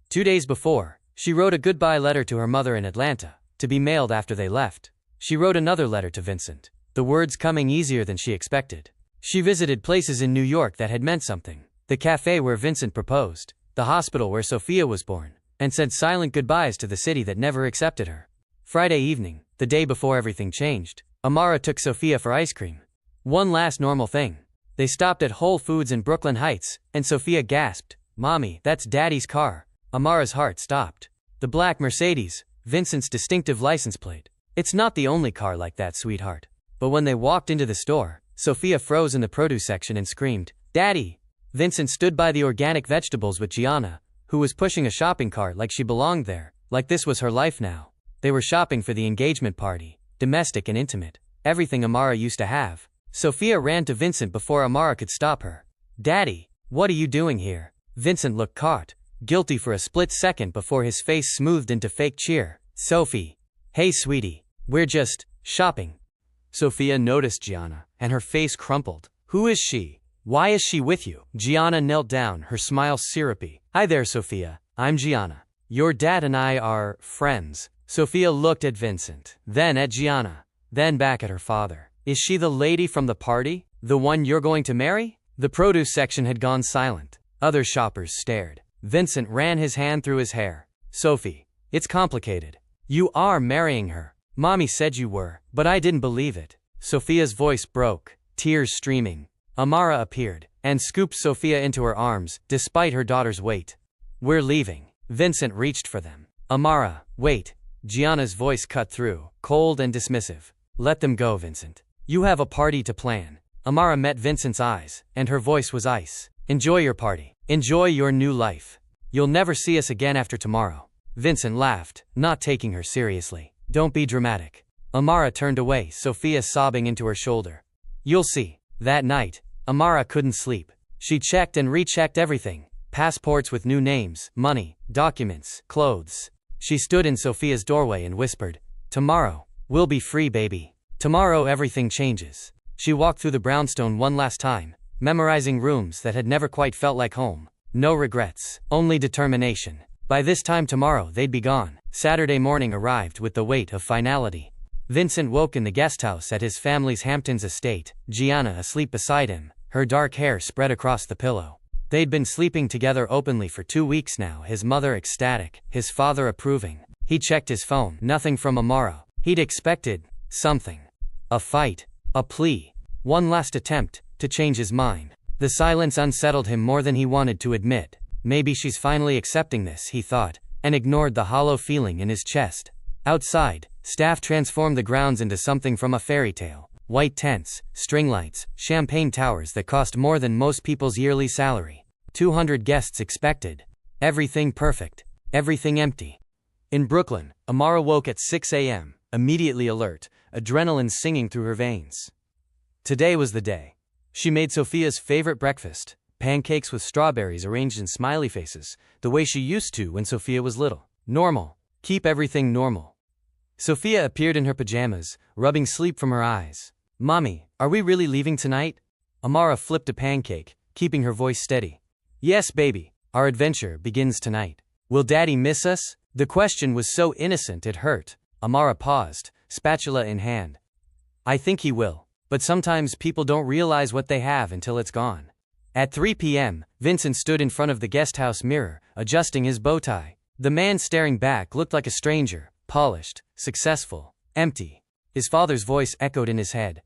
2 days before, she wrote a goodbye letter to her mother in Atlanta, to be mailed after they left. She wrote another letter to Vincent, the words coming easier than she expected. She visited places in New York that had meant something: the cafe where Vincent proposed, the hospital where Sophia was born, and said silent goodbyes to the city that never accepted her. Friday evening, the day before everything changed, Amara took Sophia for ice cream. One last normal thing. They stopped at Whole Foods in Brooklyn Heights, and Sophia gasped, "Mommy, that's Daddy's car." Amara's heart stopped. The black Mercedes, Vincent's distinctive license plate. "It's not the only car like that, sweetheart." But when they walked into the store, Sophia froze in the produce section and screamed, "Daddy!" Vincent stood by the organic vegetables with Gianna, who was pushing a shopping cart like she belonged there, like this was her life now. They were shopping for the engagement party, domestic and intimate, everything Amara used to have. Sophia ran to Vincent before Amara could stop her. "Daddy, what are you doing here?" Vincent looked caught, guilty for a split second before his face smoothed into fake cheer. "Sophie. Hey sweetie, we're just shopping." Sophia noticed Gianna, and her face crumpled. "Who is she? Why is she with you?" Gianna knelt down, her smile syrupy. "Hi there, Sophia. I'm Gianna. Your dad and I are friends." Sophia looked at Vincent, then at Gianna, then back at her father. "Is she the lady from the party? The one you're going to marry?" The produce section had gone silent. Other shoppers stared. Vincent ran his hand through his hair. "Sophie, it's complicated. You are marrying her. Mommy said you were, but I didn't believe it." Sophia's voice broke, tears streaming. Amara appeared, and scooped Sophia into her arms, despite her daughter's weight. "We're leaving." Vincent reached for them. "Amara, wait." Gianna's voice cut through, cold and dismissive. "Let them go, Vincent. You have a party to plan." Amara met Vincent's eyes, and her voice was ice. "Enjoy your party. Enjoy your new life. You'll never see us again after tomorrow." Vincent laughed, not taking her seriously. "Don't be dramatic." Amara turned away, Sophia sobbing into her shoulder. "You'll see." That night, Amara couldn't sleep. She checked and rechecked everything. Passports with new names, money, documents, clothes. She stood in Sophia's doorway and whispered, "Tomorrow, we'll be free, baby. Tomorrow everything changes." She walked through the brownstone one last time, memorizing rooms that had never quite felt like home. No regrets, only determination. By this time tomorrow they'd be gone. Saturday morning arrived with the weight of finality. Vincent woke in the guesthouse at his family's Hamptons estate, Gianna asleep beside him, her dark hair spread across the pillow. They'd been sleeping together openly for 2 weeks now, his mother ecstatic, his father approving. He checked his phone, nothing from Amara. He'd expected something. A fight, a plea, one last attempt to change his mind. The silence unsettled him more than he wanted to admit. Maybe she's finally accepting this, he thought, and ignored the hollow feeling in his chest. Outside, staff transformed the grounds into something from a fairy tale. White tents, string lights, champagne towers that cost more than most people's yearly salary. 200 guests expected. Everything perfect. Everything empty. In Brooklyn, Amara woke at 6 a.m., immediately alert, adrenaline singing through her veins. Today was the day. She made Sophia's favorite breakfast, pancakes with strawberries arranged in smiley faces, the way she used to when Sophia was little. Normal. Keep everything normal. Sophia appeared in her pajamas, rubbing sleep from her eyes. "Mommy, are we really leaving tonight?" Amara flipped a pancake, keeping her voice steady. "Yes, baby. Our adventure begins tonight." "Will Daddy miss us?" The question was so innocent it hurt. Amara paused, spatula in hand. "I think he will. But sometimes people don't realize what they have until it's gone." At 3 p.m., Vincent stood in front of the guesthouse mirror, adjusting his bow tie. The man staring back looked like a stranger, polished, successful, empty. His father's voice echoed in his head.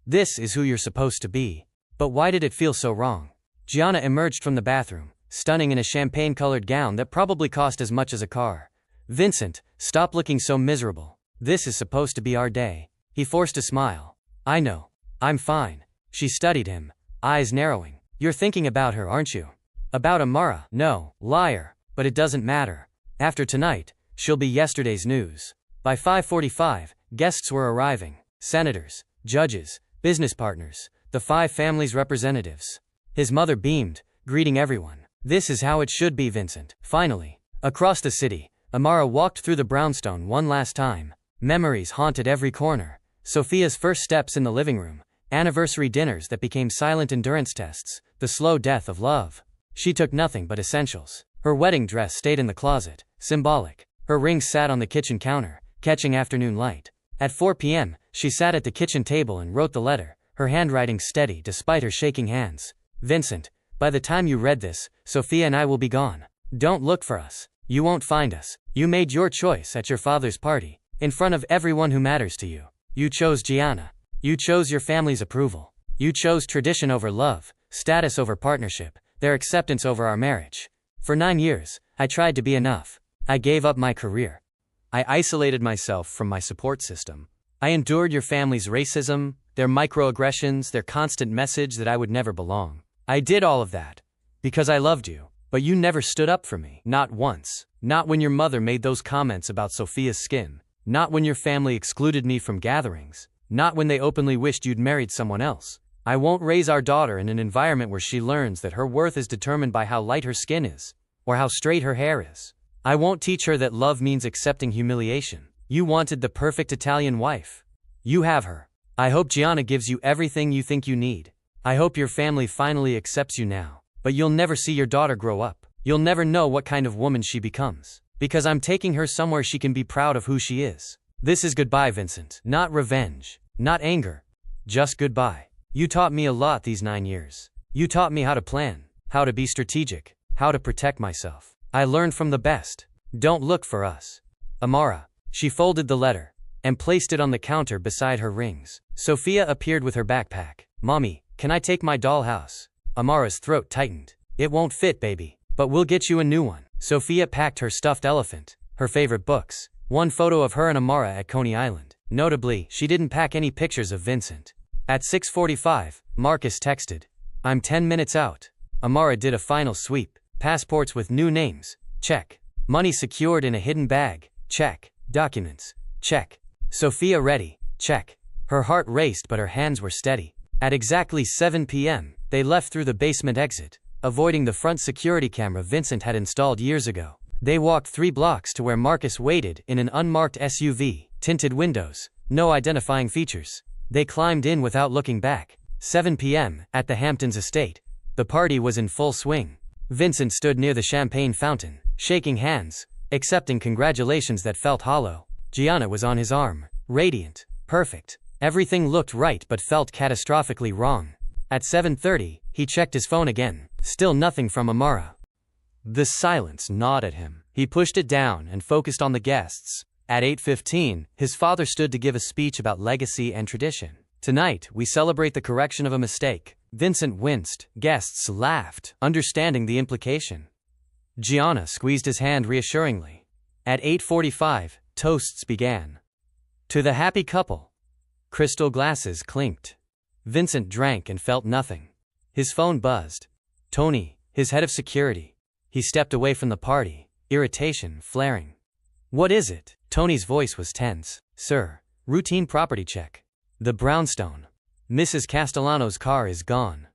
"This is who you're supposed to be." But why did it feel so wrong? Gianna emerged from the bathroom, stunning in a champagne-colored gown that probably cost as much as a car. "Vincent, stop looking so miserable. This is supposed to be our day." He forced a smile. "I know. I'm fine." She studied him, eyes narrowing. "You're thinking about her, aren't you?" "About Amara?" "No, liar. But it doesn't matter. After tonight, she'll be yesterday's news." By 5:45, guests were arriving. Senators, judges, business partners, the 5 families' representatives. His mother beamed, greeting everyone. "This is how it should be, Vincent." Finally, across the city, Amara walked through the brownstone one last time. Memories haunted every corner. Sophia's first steps in the living room, anniversary dinners that became silent endurance tests, the slow death of love. She took nothing but essentials. Her wedding dress stayed in the closet, symbolic. Her ring sat on the kitchen counter, catching afternoon light. At 4 p.m., she sat at the kitchen table and wrote the letter, her handwriting steady despite her shaking hands. "Vincent, by the time you read this, Sophia and I will be gone. Don't look for us. You won't find us. You made your choice at your father's party, in front of everyone who matters to you. You chose Gianna. You chose your family's approval. You chose tradition over love, status over partnership, their acceptance over our marriage. For 9 years, I tried to be enough. I gave up my career. I isolated myself from my support system. I endured your family's racism, their microaggressions, their constant message that I would never belong. I did all of that because I loved you, but you never stood up for me. Not once. Not when your mother made those comments about Sophia's skin. Not when your family excluded me from gatherings. Not when they openly wished you'd married someone else. I won't raise our daughter in an environment where she learns that her worth is determined by how light her skin is, or how straight her hair is. I won't teach her that love means accepting humiliation. You wanted the perfect Italian wife. You have her. I hope Gianna gives you everything you think you need. I hope your family finally accepts you now. But you'll never see your daughter grow up. You'll never know what kind of woman she becomes. Because I'm taking her somewhere she can be proud of who she is. This is goodbye, Vincent. Not revenge. Not anger. Just goodbye. You taught me a lot these 9 years. You taught me how to plan, how to be strategic, how to protect myself. I learned from the best. Don't look for us. Amara. She folded the letter and placed it on the counter beside her rings. Sophia appeared with her backpack. Mommy, can I take my dollhouse? Amara's throat tightened. It won't fit, baby, but we'll get you a new one. Sophia packed her stuffed elephant, her favorite books, one photo of her and Amara at Coney Island. Notably, she didn't pack any pictures of Vincent. At 6:45, Marcus texted, I'm 10 minutes out. Amara did a final sweep. Passports with new names. Check. Money secured in a hidden bag. Check. Documents. Check. Sophia ready. Check. Her heart raced but her hands were steady. At exactly 7 p.m., they left through the basement exit, avoiding the front security camera Vincent had installed years ago. They walked 3 blocks to where Marcus waited in an unmarked SUV, tinted windows, no identifying features. They climbed in without looking back. 7 p.m., at the Hamptons estate. The party was in full swing. Vincent stood near the champagne fountain, shaking hands, accepting congratulations that felt hollow. Gianna was on his arm, radiant, perfect. Everything looked right but felt catastrophically wrong. At 7:30, he checked his phone again. Still nothing from Amara. The silence gnawed at him. He pushed it down and focused on the guests. At 8:15, his father stood to give a speech about legacy and tradition. Tonight, we celebrate the correction of a mistake. Vincent winced. Guests laughed, understanding the implication. Gianna squeezed his hand reassuringly. At 8:45, toasts began. To the happy couple. Crystal glasses clinked. Vincent drank and felt nothing. His phone buzzed. Tony, his head of security. He stepped away from the party, irritation flaring. What is it? Tony's voice was tense. Sir, routine property check. The brownstone. Mrs. Castellano's car is gone.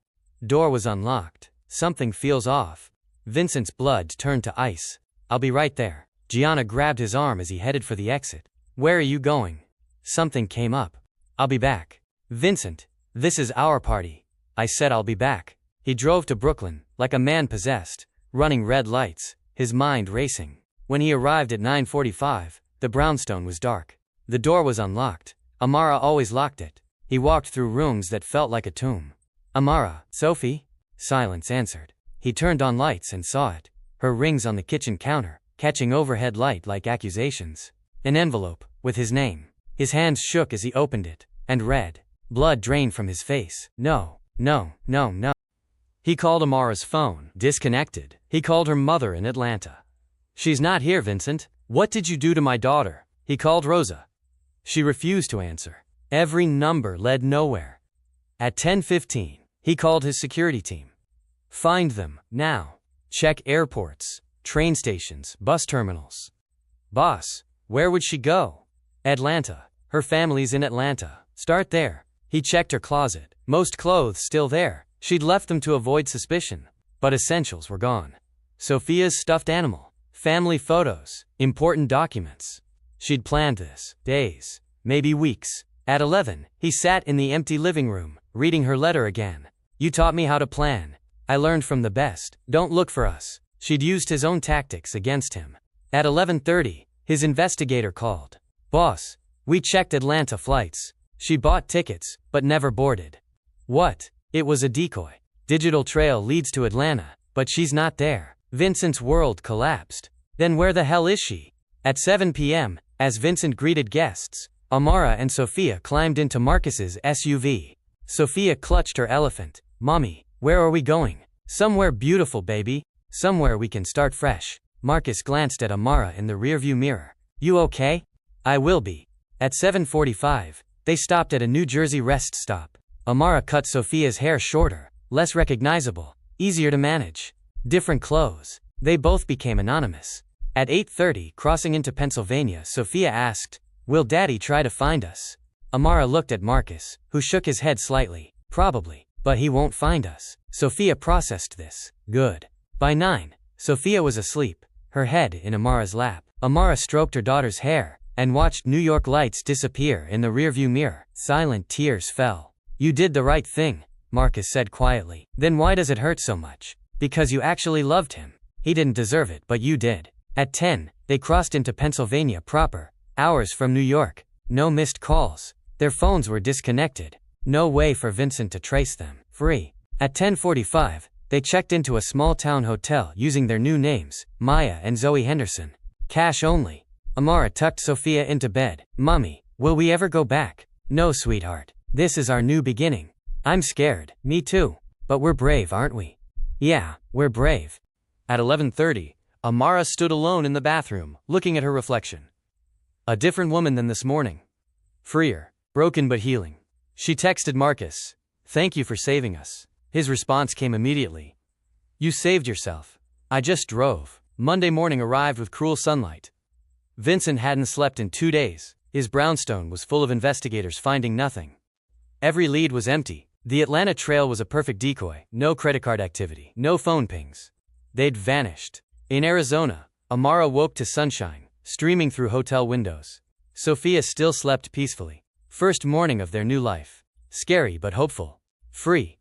Door was unlocked. Something feels off. Vincent's blood turned to ice. I'll be right there. Gianna grabbed his arm as he headed for the exit. Where are you going? Something came up. I'll be back. Vincent, this is our party. I said I'll be back. He drove to Brooklyn, like a man possessed, running red lights, his mind racing. When he arrived at 9:45, the brownstone was dark. The door was unlocked. Amara always locked it. He walked through rooms that felt like a tomb. Amara, Sophie? Silence answered. He turned on lights and saw it. Her rings on the kitchen counter, catching overhead light like accusations. An envelope, with his name. His hands shook as he opened it, and read. Blood drained from his face. No. He called Amara's phone. Disconnected. He called her mother in Atlanta. She's not here, Vincent. What did you do to my daughter? He called Rosa. She refused to answer. Every number led nowhere. At 10:15, he called his security team. Find them, now. Check airports, train stations, bus terminals. Boss, where would she go? Atlanta. Her family's in Atlanta. Start there. He checked her closet. Most clothes still there. She'd left them to avoid suspicion. But essentials were gone. Sophia's stuffed animal. Family photos. Important documents. She'd planned this. Days. Maybe weeks. At 11, he sat in the empty living room, reading her letter again. You taught me how to plan. I learned from the best. Don't look for us. She'd used his own tactics against him. At 11:30, his investigator called. Boss, we checked Atlanta flights. She bought tickets, but never boarded. What? It was a decoy. Digital trail leads to Atlanta, but she's not there. Vincent's world collapsed. Then where the hell is she? At 7 p.m., as Vincent greeted guests, Amara and Sophia climbed into Marcus's SUV. Sophia clutched her elephant. Mommy, where are we going? Somewhere beautiful, baby. Somewhere we can start fresh. Marcus glanced at Amara in the rearview mirror. You okay? I will be. At 7:45, They stopped at a New Jersey rest stop. Amara cut Sophia's hair shorter, less recognizable, easier to manage. Different clothes. They both became anonymous. At 8:30, crossing into Pennsylvania, Sophia asked, "Will Daddy try to find us?" Amara looked at Marcus, who shook his head slightly. "Probably, but he won't find us." Sophia processed this. Good. By 9, Sophia was asleep, her head in Amara's lap. Amara stroked her daughter's hair and watched New York lights disappear in the rearview mirror. Silent tears fell. "You did the right thing," Marcus said quietly. "Then why does it hurt so much?" "Because you actually loved him. He didn't deserve it, but you did." At 10, they crossed into Pennsylvania proper, hours from New York. No missed calls. Their phones were disconnected. No way for Vincent to trace them. Free. At 10:45, they checked into a small-town hotel using their new names, Maya and Zoe Henderson. Cash only. Amara tucked Sophia into bed. "Mommy, will we ever go back?" "No, sweetheart. This is our new beginning." "I'm scared." "Me too. But we're brave, aren't we?" "Yeah, we're brave." At 11:30, Amara stood alone in the bathroom, looking at her reflection. A different woman than this morning. Freer. Broken but healing. She texted Marcus, "Thank you for saving us." His response came immediately. "You saved yourself. I just drove." Monday morning arrived with cruel sunlight. Vincent hadn't slept in 2 days. His brownstone was full of investigators finding nothing. Every lead was empty. The Atlanta trail was a perfect decoy. No credit card activity. No phone pings. They'd vanished. In Arizona, Amara woke to sunshine, streaming through hotel windows. Sophia still slept peacefully. First morning of their new life. Scary but hopeful. Free.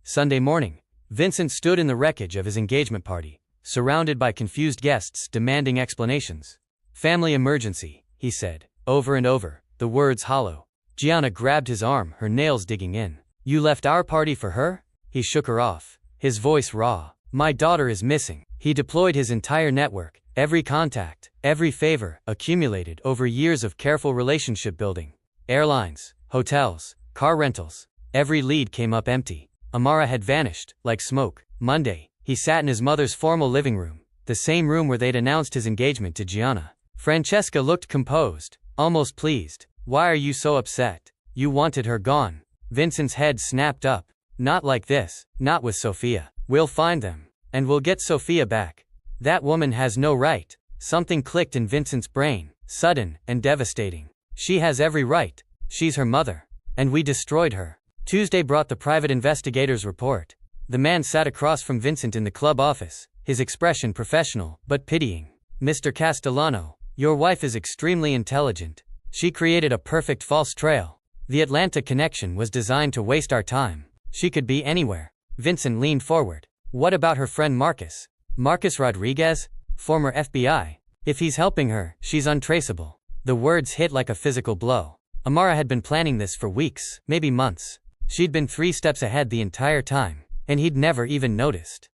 Sunday morning, Vincent stood in the wreckage of his engagement party, surrounded by confused guests demanding explanations. "Family emergency," he said, over and over, the words hollow. Gianna grabbed his arm, her nails digging in. "You left our party for her?" He shook her off, his voice raw. "My daughter is missing." He deployed his entire network, every contact, every favor, accumulated over years of careful relationship building. Airlines, hotels, car rentals. Every lead came up empty. Amara had vanished, like smoke. Monday, he sat in his mother's formal living room, the same room where they'd announced his engagement to Gianna. Francesca looked composed, almost pleased. "Why are you so upset? You wanted her gone." Vincent's head snapped up. "Not like this, not with Sophia. We'll find them, and we'll get Sophia back. That woman has no right." Something clicked in Vincent's brain, sudden and devastating. "She has every right. She's her mother. And we destroyed her." Tuesday brought the private investigator's report. The man sat across from Vincent in the club office, his expression professional but pitying. "Mr. Castellano, your wife is extremely intelligent. She created a perfect false trail. The Atlanta connection was designed to waste our time. She could be anywhere." Vincent leaned forward. "What about her friend Marcus? Marcus Rodriguez, former FBI. If he's helping her, she's untraceable." The words hit like a physical blow. Amara had been planning this for weeks, maybe months. She'd been 3 steps ahead the entire time, and he'd never even noticed.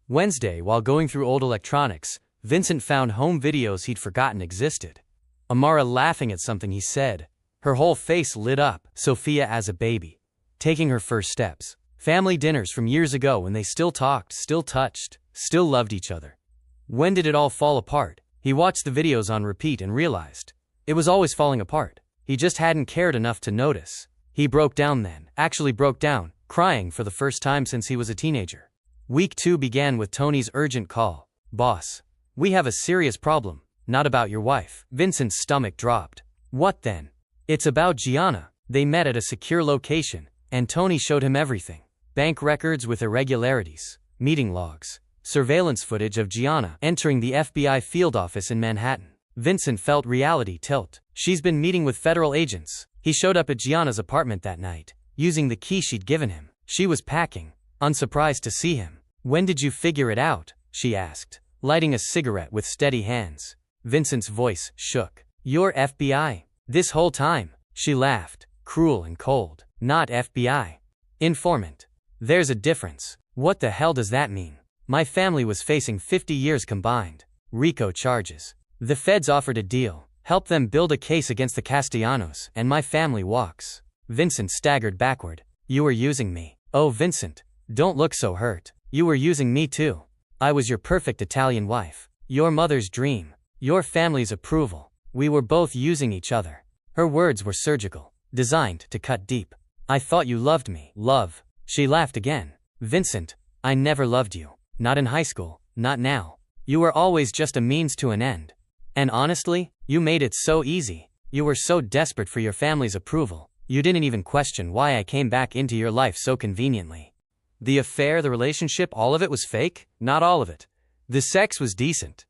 Wednesday, while going through old electronics, Vincent found home videos he'd forgotten existed. Amara laughing at something he said. Her whole face lit up. Sophia as a baby. Taking her first steps. Family dinners from years ago when they still talked, still touched, still loved each other. When did it all fall apart? He watched the videos on repeat and realized it was always falling apart. He just hadn't cared enough to notice. He broke down then, actually broke down, crying for the first time since he was a teenager. Week 2 began with Tony's urgent call. "Boss, we have a serious problem. Not about your wife." Vincent's stomach dropped. "What then?" "It's about Gianna." They met at a secure location, and Tony showed him everything. Bank records with irregularities, meeting logs, surveillance footage of Gianna entering the FBI field office in Manhattan. Vincent felt reality tilt. She's been meeting with federal agents. He showed up at Gianna's apartment that night, using the key she'd given him. She was packing, unsurprised to see him. "When did you figure it out?" she asked, lighting a cigarette with steady hands. Vincent's voice shook. "You're FBI?" "This whole time," she laughed, cruel and cold. "Not FBI. Informant." "There's a difference." "What the hell does that mean?" "My family was facing 50 years combined. RICO charges. The feds offered a deal. Help them build a case against the Castellanos, and my family walks." Vincent staggered backward. "You were using me." "Oh, Vincent, don't look so hurt. You were using me too. I was your perfect Italian wife. Your mother's dream. Your family's approval. We were both using each other." Her words were surgical. designed to cut deep. I thought you loved me. Love. She laughed again. Vincent, I never loved you. Not in high school, not now. You were always just a means to an end. And honestly, you made it so easy. You were so desperate for your family's approval. You didn't even question why I came back into your life so conveniently. The affair, the relationship, all of it was fake? Not all of it. The sex was decent.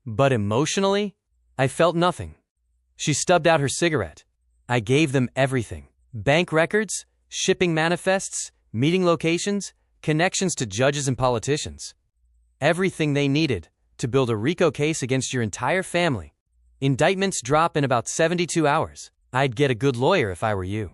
But emotionally, I felt nothing. She stubbed out her cigarette. I gave them everything. Bank records, shipping manifests, meeting locations, connections to judges and politicians. Everything they needed to build a RICO case against your entire family. Indictments drop in about 72 hours. I'd get a good lawyer if I were you.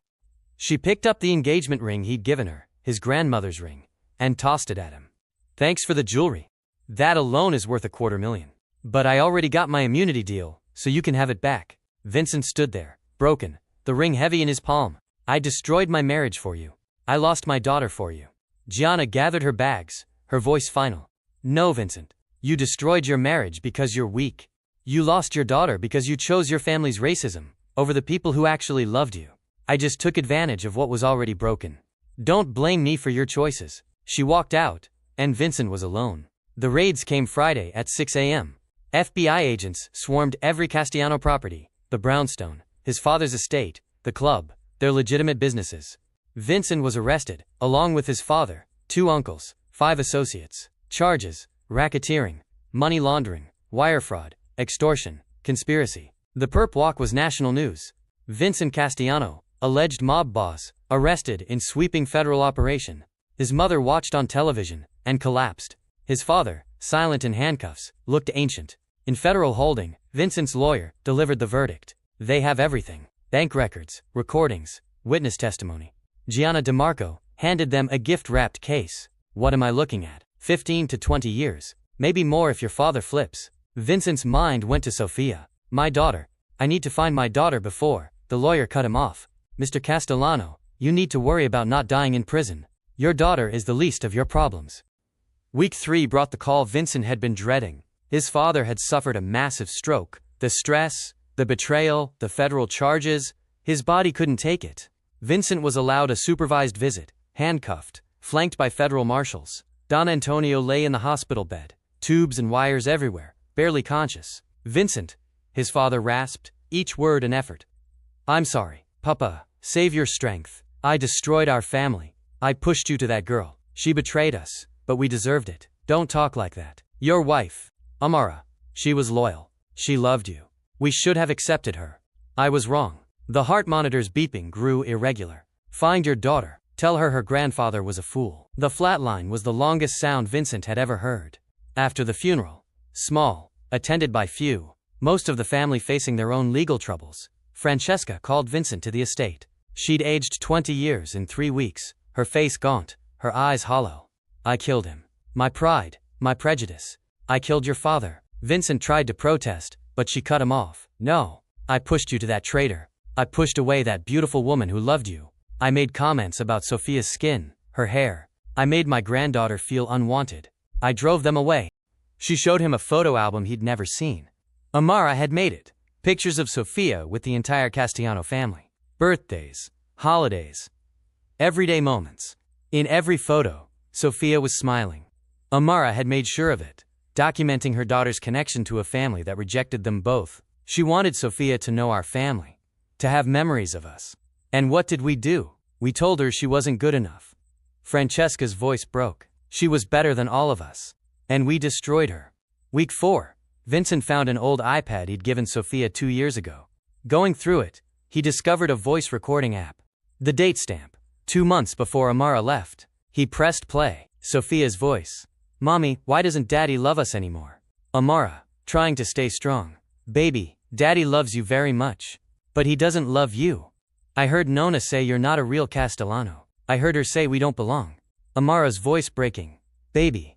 She picked up the engagement ring he'd given her, his grandmother's ring, and tossed it at him. Thanks for the jewelry. That alone is worth $250,000. But I already got my immunity deal, so you can have it back. Vincent stood there, broken, the ring heavy in his palm. I destroyed my marriage for you. I lost my daughter for you. Gianna gathered her bags, her voice final. No, Vincent. You destroyed your marriage because you're weak. You lost your daughter because you chose your family's racism over the people who actually loved you. I just took advantage of what was already broken. Don't blame me for your choices. She walked out, and Vincent was alone. The raids came Friday at 6 a.m. FBI agents swarmed every Castellano property, the brownstone, his father's estate, the club, their legitimate businesses. Vincent was arrested, along with his father, 2 uncles, 5 associates. Charges: racketeering, money laundering, wire fraud, extortion, conspiracy. The perp walk was national news. Vincent Castellano, alleged mob boss, arrested in sweeping federal operation. His mother watched on television and collapsed. His father, silent in handcuffs, looked ancient. In federal holding, Vincent's lawyer delivered the verdict. They have everything. Bank records, recordings, witness testimony. Gianna DeMarco handed them a gift-wrapped case. What am I looking at? 15 to 20 years. Maybe more if your father flips. Vincent's mind went to Sophia. My daughter. I need to find my daughter before. The lawyer cut him off. Mr. Castellano, you need to worry about not dying in prison. Your daughter is the least of your problems. Week 3 brought the call Vincent had been dreading. His father had suffered a massive stroke. The stress, the betrayal, the federal charges. His body couldn't take it. Vincent was allowed a supervised visit, handcuffed, flanked by federal marshals. Don Antonio lay in the hospital bed, tubes and wires everywhere, barely conscious. Vincent, his father rasped, each word an effort. I'm sorry, Papa, save your strength. I destroyed our family. I pushed you to that girl. She betrayed us, but we deserved it. Don't talk like that. Your wife, Amara, she was loyal. She loved you. We should have accepted her. I was wrong. The heart monitor's beeping grew irregular. Find your daughter. Tell her her grandfather was a fool. The flatline was the longest sound Vincent had ever heard. After the funeral, small, attended by few, most of the family facing their own legal troubles, Francesca called Vincent to the estate. She'd aged 20 years in 3 weeks, her face gaunt, her eyes hollow. I killed him. My pride, my prejudice. I killed your father. Vincent tried to protest, but she cut him off. No, I pushed you to that traitor. I pushed away that beautiful woman who loved you. I made comments about Sophia's skin, her hair. I made my granddaughter feel unwanted. I drove them away. She showed him a photo album he'd never seen. Amara had made it. Pictures of Sophia with the entire Castellano family. Birthdays, holidays, everyday moments. In every photo, Sophia was smiling. Amara had made sure of it, documenting her daughter's connection to a family that rejected them both. She wanted Sophia to know our family, to have memories of us. And what did we do? We told her she wasn't good enough. Francesca's voice broke. She was better than all of us. And we destroyed her. Week 4, Vincent found an old iPad he'd given Sophia 2 years ago. Going through it, he discovered a voice recording app. The date stamp, 2 months before Amara left. He pressed play. Sophia's voice. Mommy, why doesn't Daddy love us anymore? Amara, trying to stay strong. Baby, Daddy loves you very much. But he doesn't love you. I heard Nona say you're not a real Castellano. I heard her say we don't belong. Amara's voice breaking. Baby,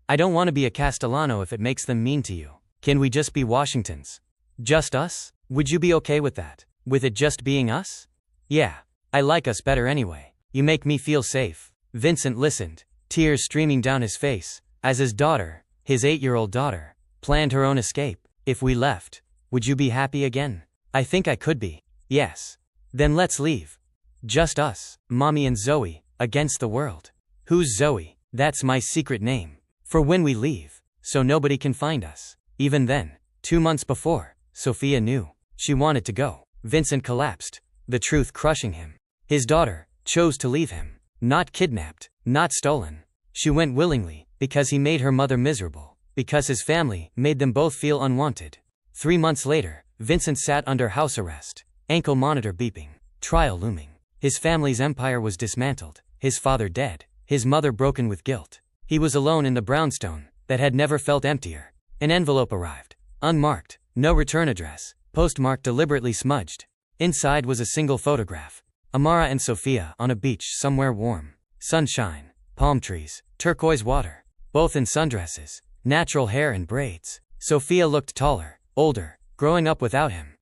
I don't want to be a Castellano if it makes them mean to you. Can we just be Washingtons? Just us? Would you be okay with that? With it just being us? Yeah, I like us better anyway. You make me feel safe. Vincent listened, tears streaming down his face, as his daughter, his 8-year-old daughter, planned her own escape. If we left, would you be happy again? I think I could be. Yes. Then let's leave. Just us, Mommy and Zoe, against the world. Who's Zoe? That's my secret name. For when we leave, so nobody can find us. Even then, 2 months before, Sophia knew. She wanted to go. Vincent collapsed, the truth crushing him. His daughter chose to leave him. Not kidnapped, not stolen. She went willingly, because he made her mother miserable. Because his family made them both feel unwanted. 3 months later, Vincent sat under house arrest. Ankle monitor beeping. Trial looming. His family's empire was dismantled. His father dead. His mother broken with guilt. He was alone in the brownstone that had never felt emptier. An envelope arrived. Unmarked. No return address. Postmark deliberately smudged. Inside was a single photograph. Amara and Sophia on a beach somewhere warm. Sunshine. Palm trees. Turquoise water. Both in sundresses. Natural hair and braids. Sophia looked taller, older, growing up without him.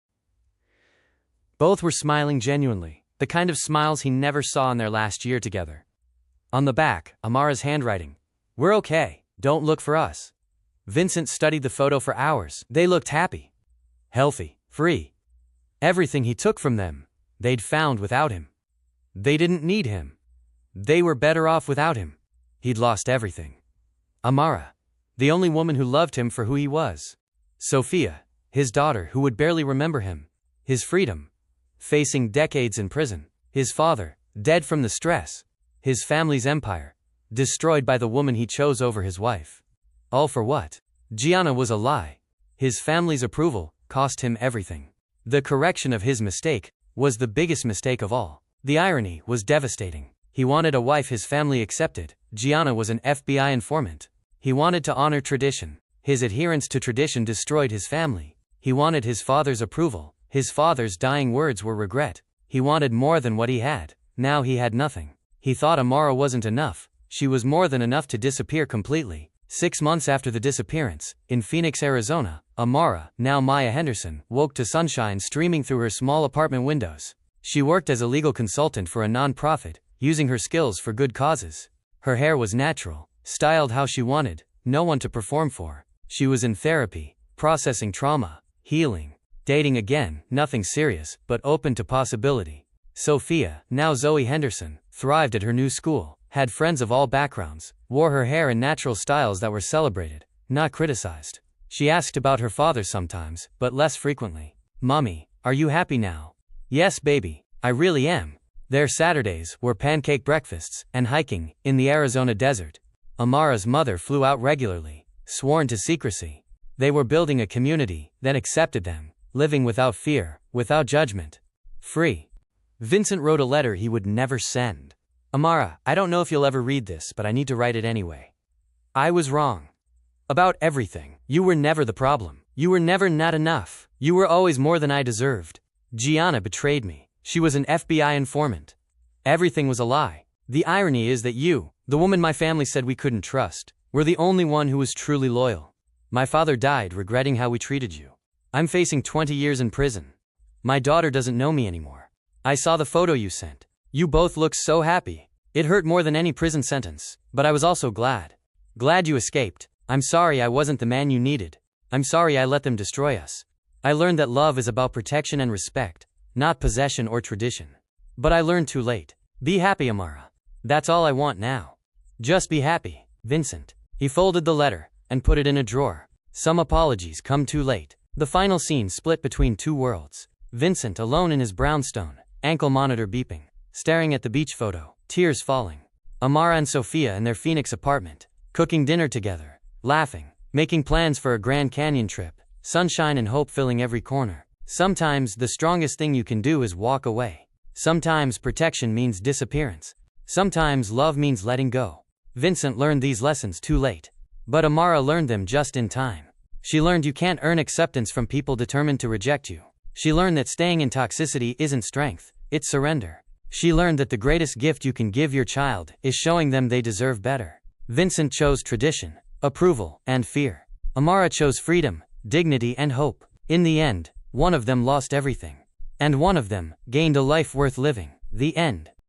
Both were smiling genuinely, the kind of smiles he never saw in their last year together. On the back, Amara's handwriting. "We're okay, don't look for us." Vincent studied the photo for hours. They looked happy. Healthy. Free. Everything he took from them, they'd found without him. They didn't need him. They were better off without him. He'd lost everything. Amara, the only woman who loved him for who he was. Sophia, his daughter who would barely remember him. His freedom. Facing decades in prison. His father, dead from the stress. His family's empire, destroyed by the woman he chose over his wife. All for what? Gianna was a lie. His family's approval cost him everything. The correction of his mistake was the biggest mistake of all. The irony was devastating. He wanted a wife his family accepted. Gianna was an FBI informant. He wanted to honor tradition. His adherence to tradition destroyed his family. He wanted his father's approval. His father's dying words were regret. He wanted more than what he had. Now he had nothing. He thought Amara wasn't enough. She was more than enough to disappear completely. 6 months after the disappearance, in Phoenix, Arizona, Amara, now Maya Henderson, woke to sunshine streaming through her small apartment windows. She worked as a legal consultant for a non-profit, using her skills for good causes. Her hair was natural, styled how she wanted, no one to perform for. She was in therapy, processing trauma, healing, dating again, nothing serious, but open to possibility. Sophia, now Zoe Henderson, thrived at her new school, had friends of all backgrounds, wore her hair in natural styles that were celebrated, not criticized. She asked about her father sometimes, but less frequently. "Mommy, are you happy now?" "Yes, baby, I really am." Their Saturdays were pancake breakfasts and hiking in the Arizona desert. Amara's mother flew out regularly, sworn to secrecy. They were building a community that accepted them, living without fear, without judgment. Free. Vincent wrote a letter he would never send. "Amara, I don't know if you'll ever read this, but I need to write it anyway. I was wrong. About everything. You were never the problem. You were never not enough. You were always more than I deserved. Gianna betrayed me. She was an FBI informant. Everything was a lie. The irony is that you, the woman my family said we couldn't trust, were the only one who was truly loyal. My father died regretting how we treated you. I'm facing 20 years in prison. My daughter doesn't know me anymore. I saw the photo you sent. You both looked so happy. It hurt more than any prison sentence, but I was also glad. Glad you escaped. I'm sorry I wasn't the man you needed. I'm sorry I let them destroy us. I learned that love is about protection and respect, not possession or tradition. But I learned too late. Be happy, Amara. That's all I want now. Just be happy, Vincent." He folded the letter and put it in a drawer. Some apologies come too late. The final scene split between two worlds. Vincent alone in his brownstone, ankle monitor beeping, staring at the beach photo, tears falling. Amara and Sophia in their Phoenix apartment, cooking dinner together, laughing, making plans for a Grand Canyon trip, sunshine and hope filling every corner. Sometimes the strongest thing you can do is walk away. Sometimes protection means disappearance. Sometimes love means letting go. Vincent learned these lessons too late. But Amara learned them just in time. She learned you can't earn acceptance from people determined to reject you. She learned that staying in toxicity isn't strength, it's surrender. She learned that the greatest gift you can give your child is showing them they deserve better. Vincent chose tradition, approval, and fear. Amara chose freedom, dignity, and hope. In the end, one of them lost everything. And one of them gained a life worth living. The end.